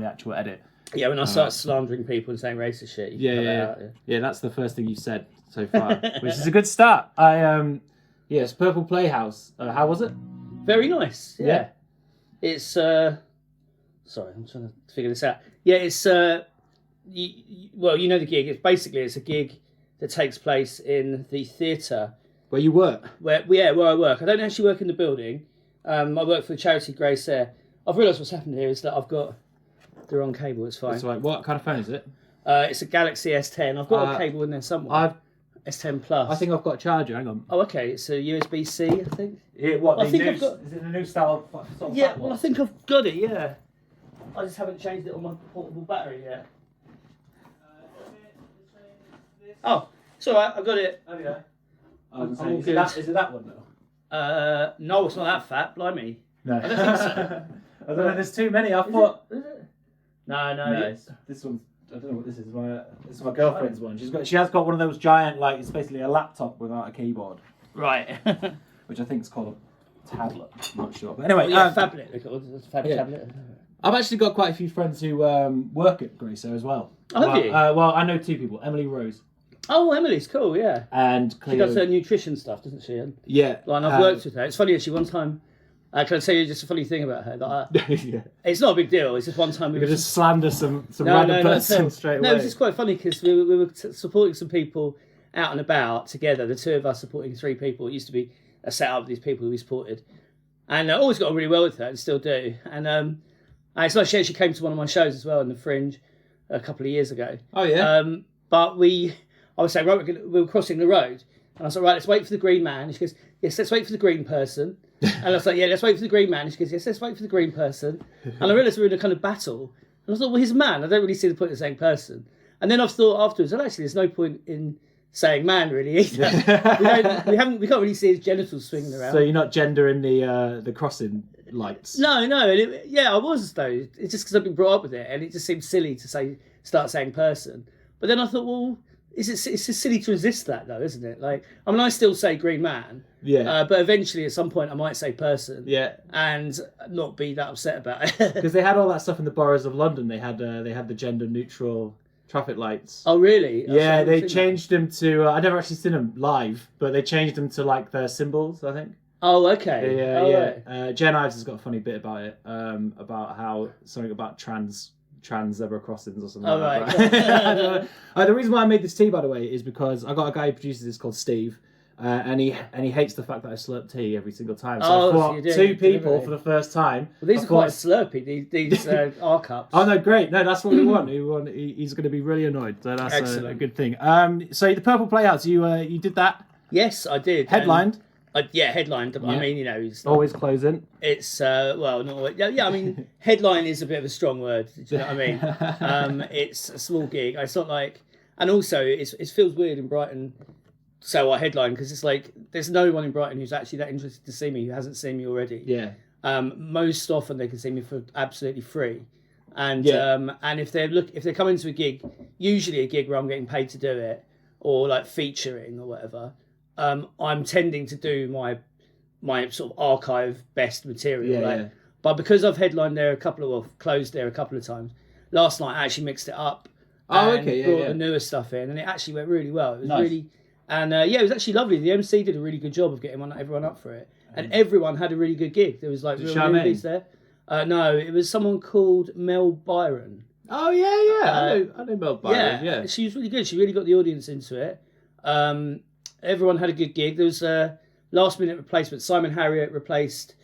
the actual edit. Yeah, when I start slandering people and saying racist shit. Yeah, that's the first thing you said so far, which is a good start. It's Purple Playhouse. How was it? Very nice. Yeah. It's sorry, I'm trying to figure this out. Yeah, it's you know the gig. It's a gig that takes place in the theatre where you work. Where I work. I don't actually work in the building. I work for the charity Grace Air. I've realised what's happened here is that I've got the wrong cable. It's fine. That's right. What kind of phone is it? It's a Galaxy S10. I've got a cable in there somewhere. S10 Plus. I think I've got a charger. Hang on. Oh, okay. It's a USB-C, I think. Is it a new style? Sort of well, I think I've got it. Yeah. I just haven't changed it on my portable battery yet. Oh, it's all right. I've got it. Oh yeah. I'm all good. Is it that one though? No, it's not that fat. Blimey. No. I don't think so. I don't know. There's too many. I thought. Is it? No. This one's. I don't know what this is. This is my girlfriend's one. She has got one of those giant, like, it's basically a laptop without a keyboard. Right. Which I think is called a tablet. I'm not sure. But anyway, Phablet. It's a tablet. I've actually got quite a few friends who work at Grace Air as well. Oh, have you? Well, I know two people. Emily Rose. Oh, Emily's cool. Yeah. And Cleo. She does her nutrition stuff, doesn't she? Yeah. Well, and I've worked with her. It's funny actually. One time. Can I tell you just a funny thing about her? That It's not a big deal. It's just one time we could just slander some random person straight away. No, it's just quite funny because we were supporting some people out and about together. The two of us supporting three people. It used to be a set up with these people who we supported, and I always got on really well with her and still do. And it's like she came to one of my shows as well in the Fringe a couple of years ago. Oh yeah. But I was saying, right, we were crossing the road, and I was like, right, let's wait for the green man. And she goes, yes, let's wait for the green person. And I was like, yeah, let's wait for the green man. And she goes, yes, let's wait for the green person. And I realised we were in a kind of battle. And I thought, well, he's a man. I don't really see the point of saying person. And then I've thought afterwards, well, actually, there's no point in saying man really either. we can't really see his genitals swinging around. So you're not gendering the crossing lights? No. I was though. It's just because I've been brought up with it, and it just seems silly to start saying person. But then I thought, well, it's just silly to resist that though, isn't it? Like, I mean, I still say green man. Yeah. But eventually, at some point, I might say person. Yeah. And not be that upset about it. Because they had all that stuff in the boroughs of London. They had the gender neutral traffic lights. Oh really? Yeah, they changed them to. I never actually seen them live, but they changed them to like their symbols, I think. Oh okay. Yeah. Right. Jen Ives has got a funny bit about it. About how something about trans zebra crossings or something. Oh like right. That. The reason why I made this tea, by the way, is because I got a guy who produces this called Steve. And he hates the fact that I slurp tea every single time. So I thought two people for the first time. Well, these are quite slurpy. These R cups. Oh no, great! No, that's what we want. He's going to be really annoyed. So that's a good thing. So the Purple Playhouse, you did that? Yes, I did. Headlined. Headlined. Yeah. I mean, it's always closing. It's not always, I mean, headline is a bit of a strong word. Do you know what I mean? It's a small gig. It's not like, and also it feels weird in Brighton. So I headline because it's like there's no one in Brighton who's actually that interested to see me who hasn't seen me already. Yeah. Most often they can see me for absolutely free, and if they're coming to a gig, usually a gig where I'm getting paid to do it or like featuring or whatever, I'm tending to do my sort of archive best material. Yeah. But because I've headlined there closed there a couple of times, last night I actually mixed it up. Brought the newer stuff in, and it actually went really well. It was really. And it was actually lovely. The MC did a really good job of getting everyone up for it. And everyone had a really good gig. There was like real movies there. No, it was someone called Mel Byron. Oh, yeah. I know Mel Byron, yeah. She was really good. She really got the audience into it. Everyone had a good gig. There was a last-minute replacement. Simon Harriet replaced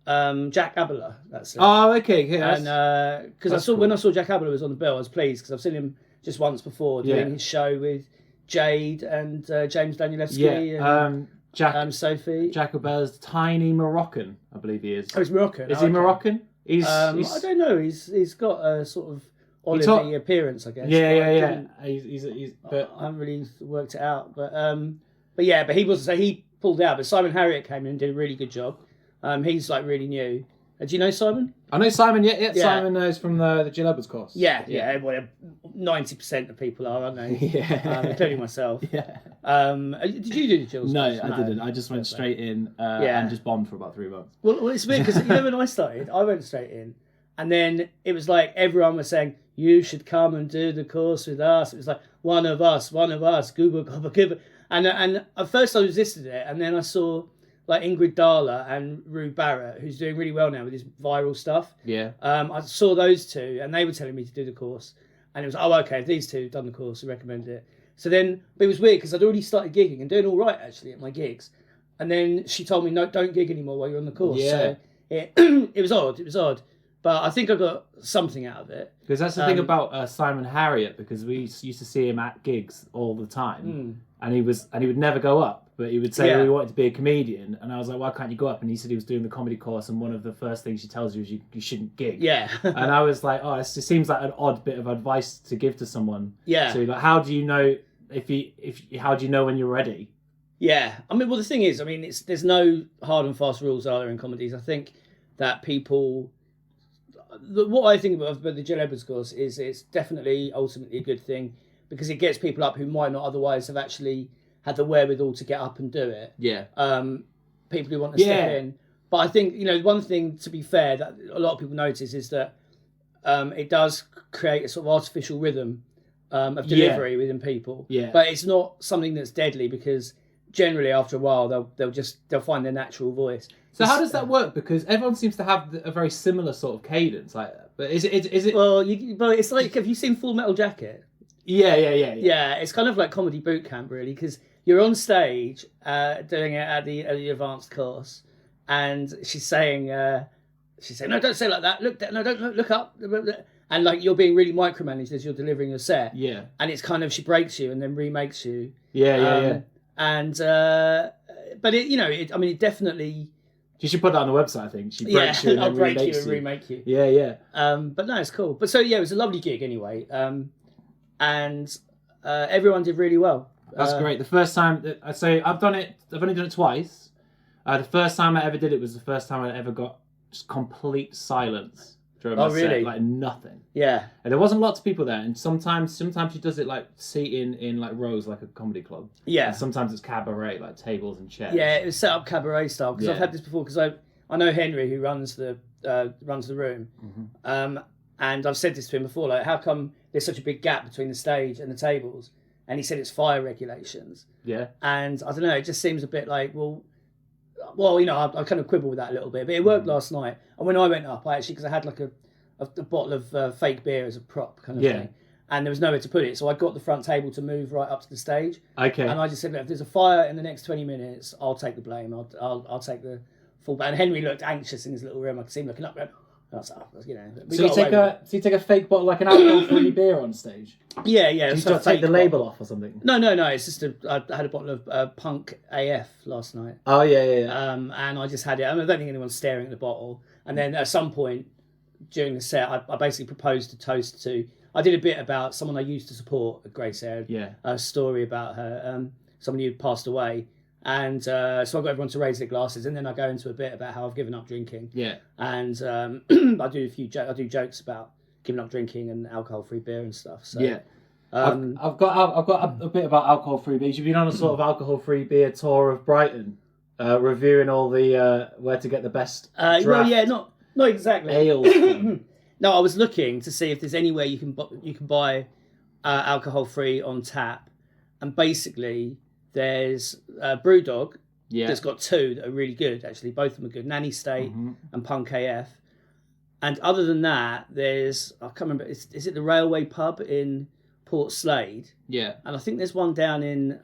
Jack Abela. That's it. Oh, okay. Yeah, and because when I saw Jack Abela was on the bill, I was pleased because I've seen him just once before doing his show with Jade and James Danielewski and Sophie. Jack Abela's tiny Moroccan, I believe he is. Oh, he's Moroccan. Is he Moroccan? He's I don't know. He's got a sort of olivey appearance, I guess. Yeah. But I haven't really worked it out, but he pulled out. But Simon Harriet came in and did a really good job. He's like really new. Do you know Simon? I know Simon. Yeah. Simon knows from the Jill Edwards course. Yeah. Well, 90% of people are, aren't they? Yeah. Including myself. Yeah. Did you do the Jill's course? No, I didn't. I just went straight in and just bombed for about 3 months. Well, it's weird because when I started, I went straight in, And then it was like everyone was saying, you should come and do the course with us. It was like, one of us, Google. And at first I resisted it. And then I saw like Ingrid Dahler and Rue Barrett, who's doing really well now with his viral stuff. Yeah. I saw those two and they were telling me to do the course. And it was, okay, if these two have done the course, I recommend it. So then, but it was weird because I'd already started gigging and doing all right actually at my gigs. And then she told me, no, don't gig anymore while you're on the course. Yeah. So it was odd. But I think I got something out of it. Because that's the thing about Simon Harriet, because we used to see him at gigs all the time, and he would never go up, but he would say he wanted to be a comedian, and I was like, why can't you go up? And he said he was doing the comedy course, and one of the first things she tells you is you shouldn't gig. Yeah. And I was like, it just seems like an odd bit of advice to give to someone. Yeah. So like, how do you know how do you know when you're ready? Yeah. I mean, well, the thing is, there's no hard and fast rules, are there, in comedies? I think that people. What I think about the Jill Edwards course is it's definitely ultimately a good thing because it gets people up who might not otherwise have actually had the wherewithal to get up and do it. Yeah. People who want to step in. But I think, one thing, to be fair, that a lot of people notice is that it does create a sort of artificial rhythm of delivery within people. Yeah. But it's not something that's deadly because generally after a while they'll find their natural voice. So how does that work? Because everyone seems to have a very similar sort of cadence. Like, but is it? Well, it's like, have you seen Full Metal Jacket? Yeah. Yeah, it's kind of like comedy boot camp, really, because you're on stage doing it at the advanced course, and she's saying, no, don't say it like that. Don't look up. And like you're being really micromanaged as you're delivering your set. Yeah. And it's kind of she breaks you and then remakes you. Yeah. And but it definitely. You should put that on the website, I think. She breaks you and then break you and remake you. Yeah. But no, it's cool. But so it was a lovely gig anyway. And everyone did really well. That's great. The first time, I've only done it twice. The first time I ever did it was the first time I ever got just complete silence during my set, like nothing. Yeah. And there wasn't lots of people there, and sometimes she does it like seating in like rows, like a comedy club. Yeah. And sometimes it's cabaret, like tables and chairs. Yeah, it was set up cabaret style because I've had this before because I know Henry who runs the room, and I've said this to him before, like how come there's such a big gap between the stage and the tables? And he said it's fire regulations. Yeah. And I don't know, it just seems a bit like I kind of quibble with that a little bit, but it worked last night. And when I went up, because I had like a bottle of fake beer as a prop kind of thing, and there was nowhere to put it, so I got the front table to move right up to the stage. Okay. And I just said, look, if there's a fire in the next 20 minutes, I'll take the blame. I'll take the full. And Henry looked anxious in his little room. I could see him looking up. So you take a fake bottle, like an alcohol-free beer on stage? Yeah. You just take the label off or something? No. It's just I had a bottle of Punk AF last night. Oh yeah. And I just had it. I don't think anyone's staring at the bottle. And then at some point during the set, I basically proposed a toast to. I did a bit about someone I used to support at Grace Air. Yeah. A story about her, someone who passed away. And so I got everyone to raise their glasses, and then I go into a bit about how I've given up drinking. Yeah. And I do jokes about giving up drinking and alcohol-free beer and stuff. So yeah. I've got a bit about alcohol-free beers. You've been on a sort of alcohol-free beer tour of Brighton, reviewing all the where to get the best. Not exactly ales. No, I was looking to see if there's anywhere you can buy alcohol-free on tap, and basically. There's Brewdog that's got two that are really good, actually. Both of them are good. Nanny State and Punk AF. And other than that, there's, I can't remember, is it the Railway Pub in Port Slade? Yeah. And I think there's one down in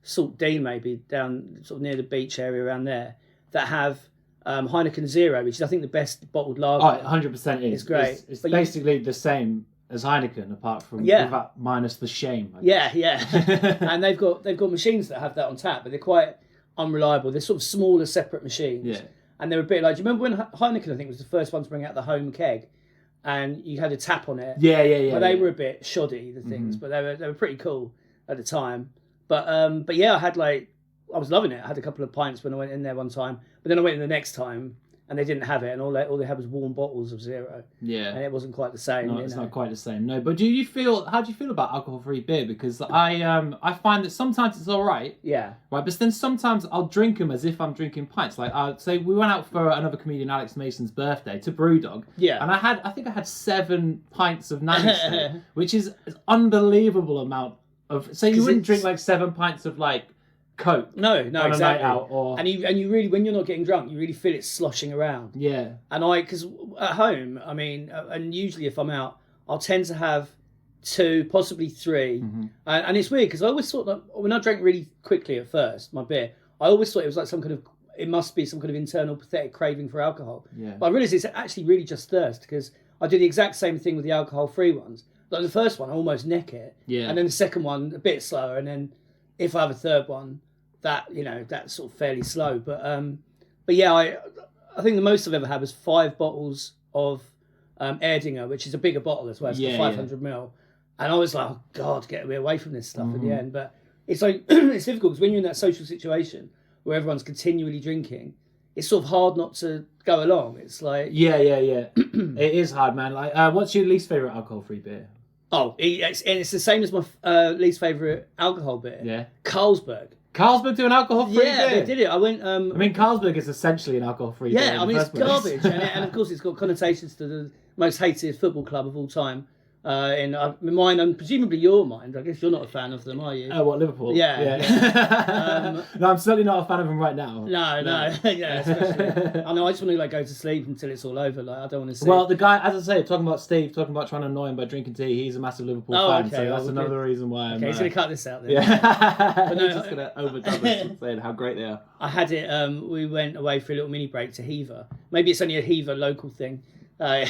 Salt Dean, maybe, down sort of near the beach area around there, that have Heineken Zero, which is, I think, the best bottled lager. Oh, 100% is. It's great. It's basically the same as Heineken, apart from minus the shame. Yeah. And they've got machines that have that on tap, but they're quite unreliable. They're sort of smaller, separate machines. Yeah. And they're a bit like, do you remember when Heineken, I think, was the first one to bring out the home keg, and you had a tap on it? Yeah. But they were a bit shoddy, the things, but they were pretty cool at the time. But yeah, I was loving it. I had a couple of pints when I went in there one time, but then I went in the next time, and they didn't have it, and all they had was warm bottles of zero. Yeah. And it wasn't quite the same. No, it's not quite the same. No, but how do you feel about alcohol-free beer? Because I find that sometimes it's all right. Yeah. Right, but then sometimes I'll drink them as if I'm drinking pints. Like, say we went out for another comedian, Alex Mason's birthday, to Brewdog. Yeah. And I think I had 7 pints of Nanny State, which is an unbelievable amount of. So you wouldn't drink like 7 pints of like Coke. No, on a exactly. night out, or... And you really, when you're not getting drunk, you really feel it sloshing around. Yeah. And because at home, I mean, and usually if I'm out, I'll tend to have 2, possibly 3. Mm-hmm. And it's weird because I always thought that when I drank really quickly at first, my beer, I always thought it was like it must be some kind of internal pathetic craving for alcohol. Yeah. But I realised it's actually really just thirst, because I do the exact same thing with the alcohol-free ones. Like the first one, I almost neck it. Yeah. And then the second one, a bit slower. And then if I have a third one, that's sort of fairly slow. But yeah, I think the most I've ever had was 5 bottles of Erdinger, which is a bigger bottle as well. It's 500ml. And I was like, oh God, get me away from this stuff in the end. But it's like, it's difficult because when you're in that social situation where everyone's continually drinking, it's sort of hard not to go along. It's like... Yeah. It is hard, man. Like, what's your least favourite alcohol-free beer? Oh, it's the same as my least favourite alcohol beer. Yeah. Carlsberg. Carlsberg do an alcohol-free beer? Yeah, they did it. I went... I mean, Carlsberg is essentially an alcohol-free beer. Yeah, I mean, it's garbage. and of course, it's got connotations to the most hated football club of all time. In mine and presumably your mind. I guess you're not a fan of them, are you? Oh, what, Liverpool? Yeah. No, I'm certainly not a fan of them right now. No. Yeah, especially. I know, I just want to go to sleep until it's all over. Like, I don't want to see. Well, the guy, as I say, talking about Steve, talking about trying to annoy him by drinking tea, he's a massive Liverpool fan, so that's another reason why I'm... Okay, he's going to cut this out then. Yeah. But no, he's just going to overdub us saying how great they are. I had it, we went away for a little mini break to Hever. Maybe it's only a Hever local thing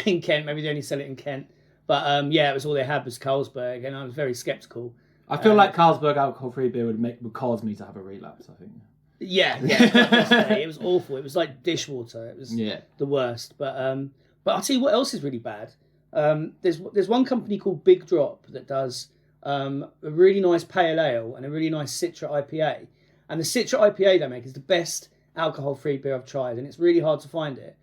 in Kent. Maybe they only sell it in Kent. But yeah, it was all they had was Carlsberg, and I was very sceptical. I feel like Carlsberg alcohol-free beer would cause me to have a relapse, I think. Yeah, it was awful. It was like dishwater. It was the worst. But I'll tell you what else is really bad. There's one company called Big Drop that does a really nice pale ale and a really nice Citra IPA. And the Citra IPA they make is the best alcohol-free beer I've tried, and it's really hard to find it.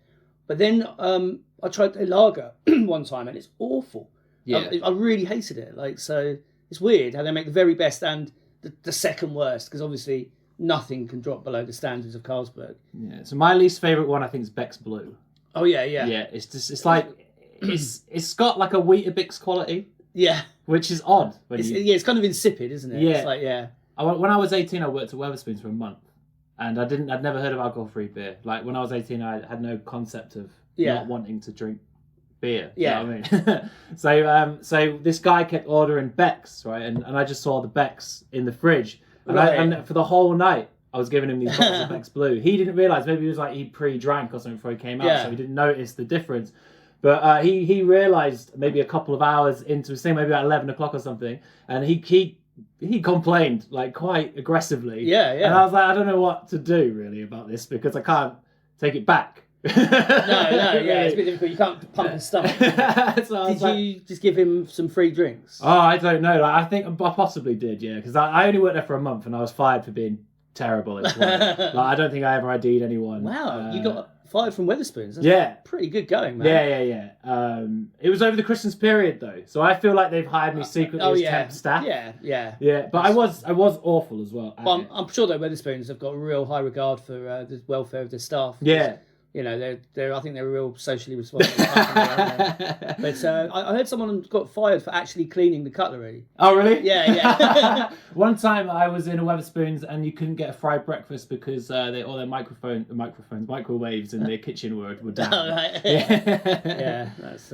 But then I tried a lager one time, and it's awful. Yeah, I really hated it. Like, so it's weird how they make the very best and the second worst, because obviously nothing can drop below the standards of Carlsberg. Yeah. So my least favourite one, I think, is Beck's Blue. Oh yeah. Yeah, it's like it's got like a Weetabix quality. Yeah. Which is odd. It's kind of insipid, isn't it? Yeah. It's like, yeah. When I was 18, I worked at Wetherspoons for a month, and I'd never heard of alcohol-free beer. Like, when I was 18, I had no concept of not wanting to drink beer. Yeah. You know what I mean? So this guy kept ordering Beck's, right? And I just saw the Beck's in the fridge. And, and for the whole night, I was giving him these bottles of Beck's Blue. He didn't realise. Maybe it was like he pre-drank or something before he came out, so he didn't notice the difference. But he realised maybe a couple of hours into his thing, maybe about 11 o'clock or something, and he complained like quite aggressively. Yeah. And I was like, I don't know what to do really about this, because I can't take it back. No, it's a bit difficult. You can't pump his stomach. Did you just give him some free drinks? Oh, I don't know. Like, I think I possibly did, yeah, because I only worked there for a month and I was fired for being terrible. Like, I don't think I ever ID'd anyone. Wow, you got fired from Wetherspoons. That's pretty good going, man. Yeah. It was over the Christmas period though, so I feel like they've hired me secretly as temp staff. Yeah. But I was awful as well. Well, I'm sure that Wetherspoons have got a real high regard for the welfare of their staff. Yeah. You know, I think they're a real socially responsible company. But I heard someone got fired for actually cleaning the cutlery. Oh, really? Yeah. One time I was in a Wetherspoons and you couldn't get a fried breakfast because all their microwaves in their kitchen were down. Oh, right. Yeah, that's...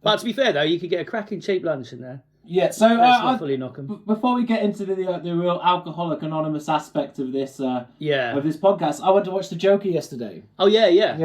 But to be fair, though, you could get a cracking cheap lunch in there. Yeah, so not fully knock 'em. Before we get into the real alcoholic anonymous aspect of this of this podcast, I went to watch The Joker yesterday. Oh yeah. And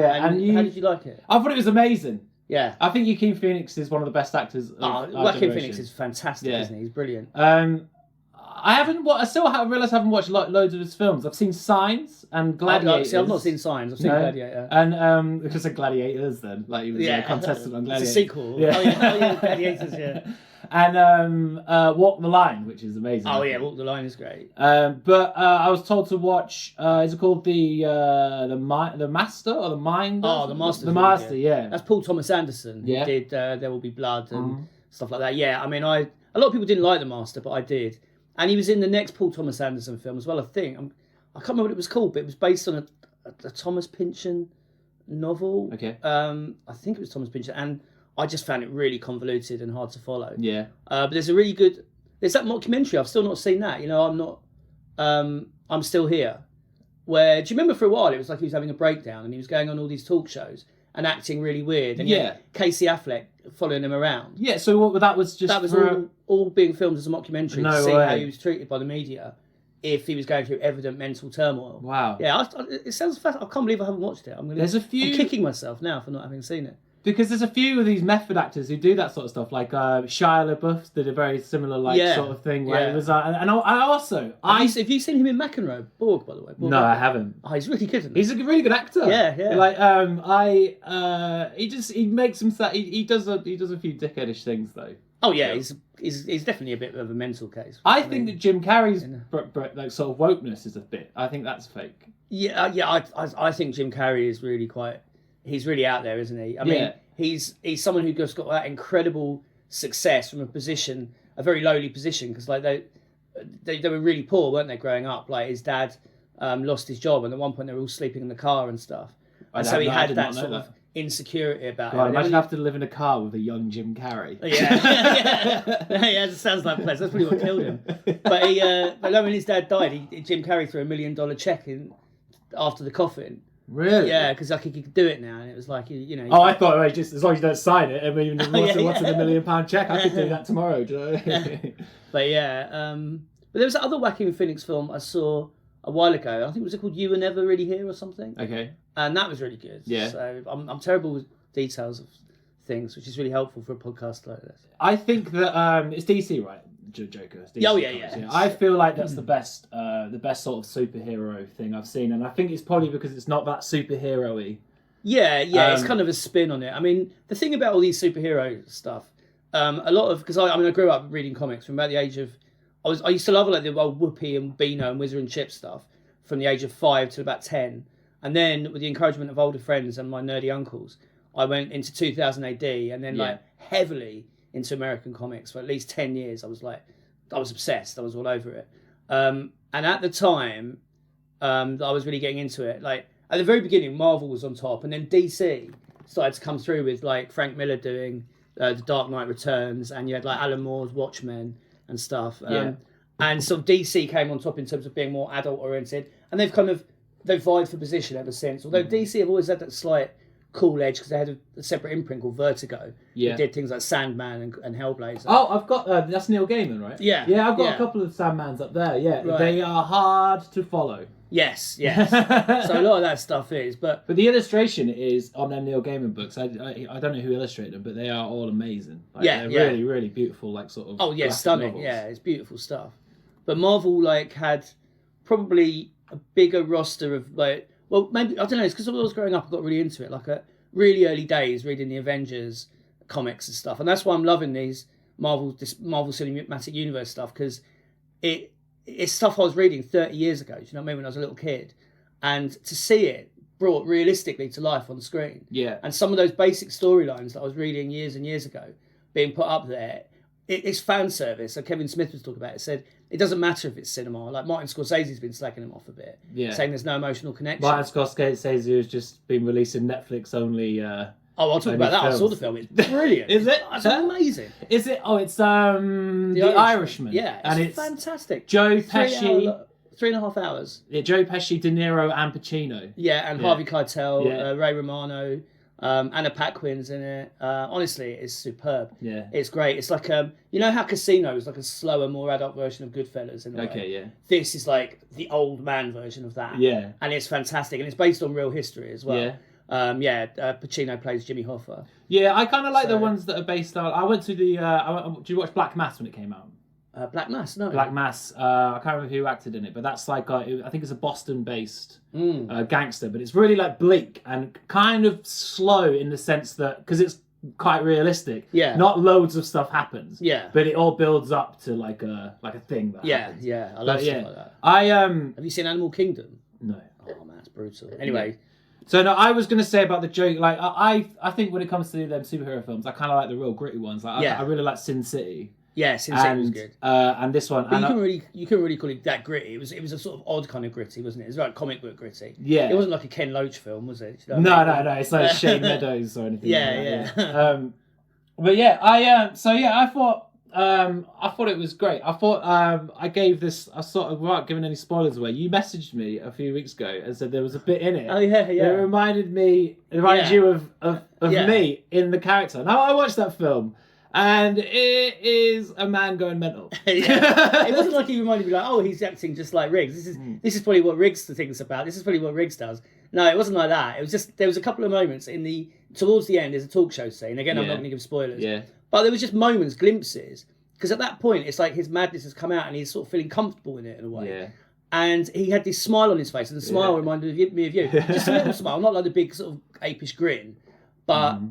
how did you like it? I thought it was amazing. Yeah, I think Joaquin Phoenix is one of the best actors. Joaquin Phoenix is fantastic, isn't he? He's brilliant. I realised I haven't watched loads of his films. I've seen Signs and Gladiators. I've not seen Signs. I've seen Gladiator. And because of Gladiators, then, like he was a contestant on Gladiators. It's a sequel. Yeah. Oh yeah, Gladiators. Yeah. And Walk the Line, which is amazing. Oh yeah, Walk the Line is great. But I was told to watch. Is it called the Master or the Mind? Oh, the Master. The Master, yeah. That's Paul Thomas Anderson. Who did There Will Be Blood and stuff like that. Yeah, I mean, a lot of people didn't like the Master, but I did. And he was in the next Paul Thomas Anderson film as well. I think I can't remember what it was called, but it was based on a Thomas Pynchon novel. Okay. I think it was Thomas Pynchon, and I just found it really convoluted and hard to follow. Yeah. But there's that mockumentary. I've still not seen that. You know, I'm Still Here. Where, do you remember for a while it was like he was having a breakdown and he was going on all these talk shows and acting really weird. And Casey Affleck following him around. Yeah. So that was all being filmed as a mockumentary to see how he was treated by the media if he was going through evident mental turmoil. Wow. Yeah, it sounds fascinating. I can't believe I haven't watched it. I'm kicking myself now for not having seen it. Because there's a few of these method actors who do that sort of stuff, like Shia LaBeouf did a very similar sort of thing. Where it was, and I also... Have you seen him in McEnroe? Borg, by the way. No, I haven't. Oh, he's really good, isn't he? He's a really good actor. Yeah. Like, he makes himself... He does a few dickheadish things, though. Oh, yeah, he's definitely a bit of a mental case. I think that Jim Carrey's like sort of wokeness is a bit... I think that's fake. Yeah, I think Jim Carrey is really quite... He's really out there, isn't he? I mean, he's someone who just got that incredible success from a very lowly position, because like they were really poor, weren't they, growing up? Like his dad lost his job, and at one point they were all sleeping in the car and stuff. And so he had that sort of insecurity about him. Imagine having to live in a car with a young Jim Carrey. Yeah, it sounds like place. That's probably what killed him. But when his dad died, Jim Carrey threw $1 million check in after the coffin. Really? Yeah, because like he could do it now, and it was like you know. Oh, I thought just as long as you don't sign it. I mean, what's in $1 million check? I could do that tomorrow. Do you know? But there was that other Joaquin Phoenix film I saw a while ago. I think it was called You Were Never Really Here or something. Okay. And that was really good. Yeah. So I'm terrible with details of things, which is really helpful for a podcast like this. I think that it's DC, right? Joker. DC yeah. I feel like that's the best sort of superhero thing I've seen, and I think it's probably because it's not that superhero-y. Yeah, it's kind of a spin on it. I mean, the thing about all these superhero stuff, a lot of, because I grew up reading comics from about the age of, I used to love like the old Whoopi and Beano and Whizzer and Chip stuff from the age of 5 to about 10, and then with the encouragement of older friends and my nerdy uncles, I went into 2000 AD, and then like heavily into American comics for at least 10 years. I was obsessed. I was all over it. And at the time that I was really getting into it, like at the very beginning, Marvel was on top, and then DC started to come through with like Frank Miller doing The Dark Knight Returns, and you had like Alan Moore's Watchmen and stuff. And so DC came on top in terms of being more adult oriented, and they've vied for position ever since. Although DC have always had that slight cool edge because they had a separate imprint called Vertigo. Yeah. They did things like Sandman and Hellblazer. Oh, I've got that's Neil Gaiman, right? Yeah. Yeah, I've got a couple of Sandmans up there. Yeah, right. They are hard to follow. Yes. So a lot of that stuff is, but the illustration is on them Neil Gaiman books. I don't know who illustrated them, but they are all amazing. Like, they're really, really beautiful, like sort of. Oh yeah, stunning. Novels. Yeah, it's beautiful stuff. But Marvel like had probably a bigger roster of like. Well, maybe, I don't know, it's because when I was growing up, I got really into it, like really early days, reading the Avengers comics and stuff. And that's why I'm loving this Marvel Cinematic Universe stuff, because it's stuff I was reading 30 years ago, do you know what I mean, when I was a little kid. And to see it brought realistically to life on the screen. Yeah. And some of those basic storylines that I was reading years and years ago being put up there, it's fan service. So Kevin Smith was talking about it, said it doesn't matter if it's cinema. Like Martin Scorsese's been slacking him off a bit, saying there's no emotional connection. Martin Scorsese has just been releasing Netflix only. I'll talk about that. Films. I saw the film. It's brilliant. Is it? It's amazing. Is it? Oh, it's The Irishman. Yeah, it's fantastic. Joe Pesci. 3.5 hours. Yeah, Joe Pesci, De Niro, and Pacino. Yeah, and Harvey Keitel, Ray Romano. Anna Paquin's in it. Honestly, it's superb. Yeah, it's great. It's like you know how Casino is like a slower, more adult version of Goodfellas in a way. Okay, yeah. This is like the old man version of that. Yeah, and it's fantastic, and it's based on real history as well. Yeah. Pacino plays Jimmy Hoffa. Yeah, I kind of like the ones that are based on. I went to the. Did you watch Black Mass when it came out? Black Mass, no. Black Mass. I can't remember who acted in it, but that's like I think it's a Boston-based gangster, but it's really like bleak and kind of slow in the sense that because it's quite realistic. Yeah. Not loads of stuff happens. Yeah. But it all builds up to like a thing that happens. Yeah. I love stuff like that. Have you seen Animal Kingdom? No. Oh man, it's brutal. Anyway. So no, I was going to say about the joke, like I think when it comes to them superhero films, I kind of like the real gritty ones. Like I really like Sin City. Yeah, Sin City was good. And this one, but you couldn't really call it that gritty. It was a sort of odd kind of gritty, wasn't it? It was like comic book gritty. Yeah, it wasn't like a Ken Loach film, was it? You know no. It's like Shane Meadows or anything. Yeah. But yeah, I thought it was great. I thought I gave this. I sort of without giving any spoilers away. You messaged me a few weeks ago and said there was a bit in it. Oh yeah. It reminded you of me in the character. Now I watched that film. And it is a man going mental. It wasn't like he reminded me like, oh, he's acting just like Riggs. This is probably what Riggs thinks about. This is probably what Riggs does. No, it wasn't like that. It was just there was a couple of moments towards the end. There's a talk show scene. Again, I'm not going to give spoilers. Yeah. But there was just moments, glimpses, because at that point it's like his madness has come out and he's sort of feeling comfortable in it in a way. Yeah. And he had this smile on his face, and the smile reminded me of you. Just a little smile, not like the big sort of apish grin, but.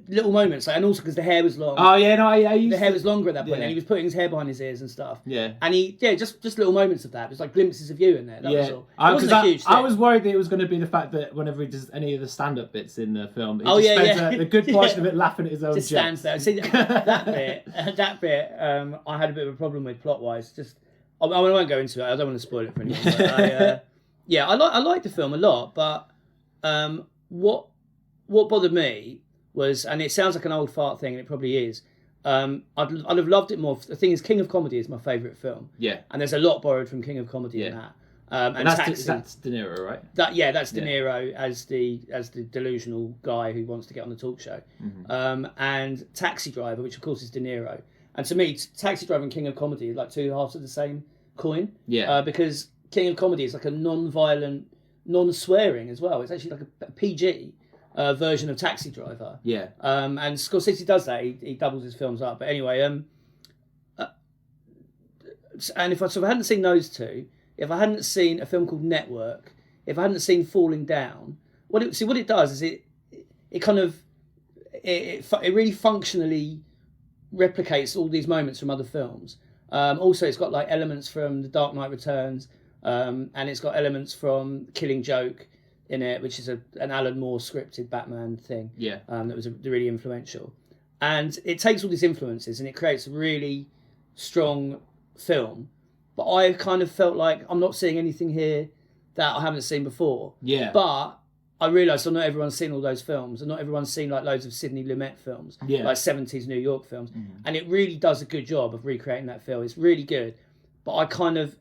Little moments, and also because the hair was long. Oh yeah, the hair was longer at that point, and he was putting his hair behind his ears and stuff. Yeah, and just little moments of that. It was like glimpses of you in there. That was all. It wasn't a huge thing. I was worried that it was going to be the fact that whenever he does any of the stand-up bits in the film, he spends a good portion of it laughing at his own jokes. Stands there. See that bit. I had a bit of a problem with plot-wise. I won't go into it. I don't want to spoil it for anyone. But I like the film a lot, but what bothered me was, and it sounds like an old fart thing, and it probably is. I'd have loved it more. The thing is, King of Comedy is my favourite film. Yeah, and there's a lot borrowed from King of Comedy in that. And that's De Niro, right? That's De Niro as the delusional guy who wants to get on the talk show. Mm-hmm. And Taxi Driver, which of course is De Niro. And to me, Taxi Driver and King of Comedy are like two halves of the same coin. Yeah. Because King of Comedy is like a non-violent, non-swearing as well. It's actually like a PG. Version of Taxi Driver. Yeah. And Scorsese does that. He doubles his films up. But anyway, and if I hadn't seen those two, if I hadn't seen a film called Network, if I hadn't seen Falling Down, what it does is it really functionally replicates all these moments from other films. Also, it's got like elements from The Dark Knight Returns, and it's got elements from Killing Joke in it, which is an Alan Moore scripted Batman thing. Yeah. That was really influential. And it takes all these influences and it creates a really strong film. But I kind of felt like I'm not seeing anything here that I haven't seen before. Yeah. But I realised not everyone's seen all those films, and not everyone's seen like loads of Sidney Lumet films, like 70s New York films. Mm-hmm. And it really does a good job of recreating that film. It's really good. But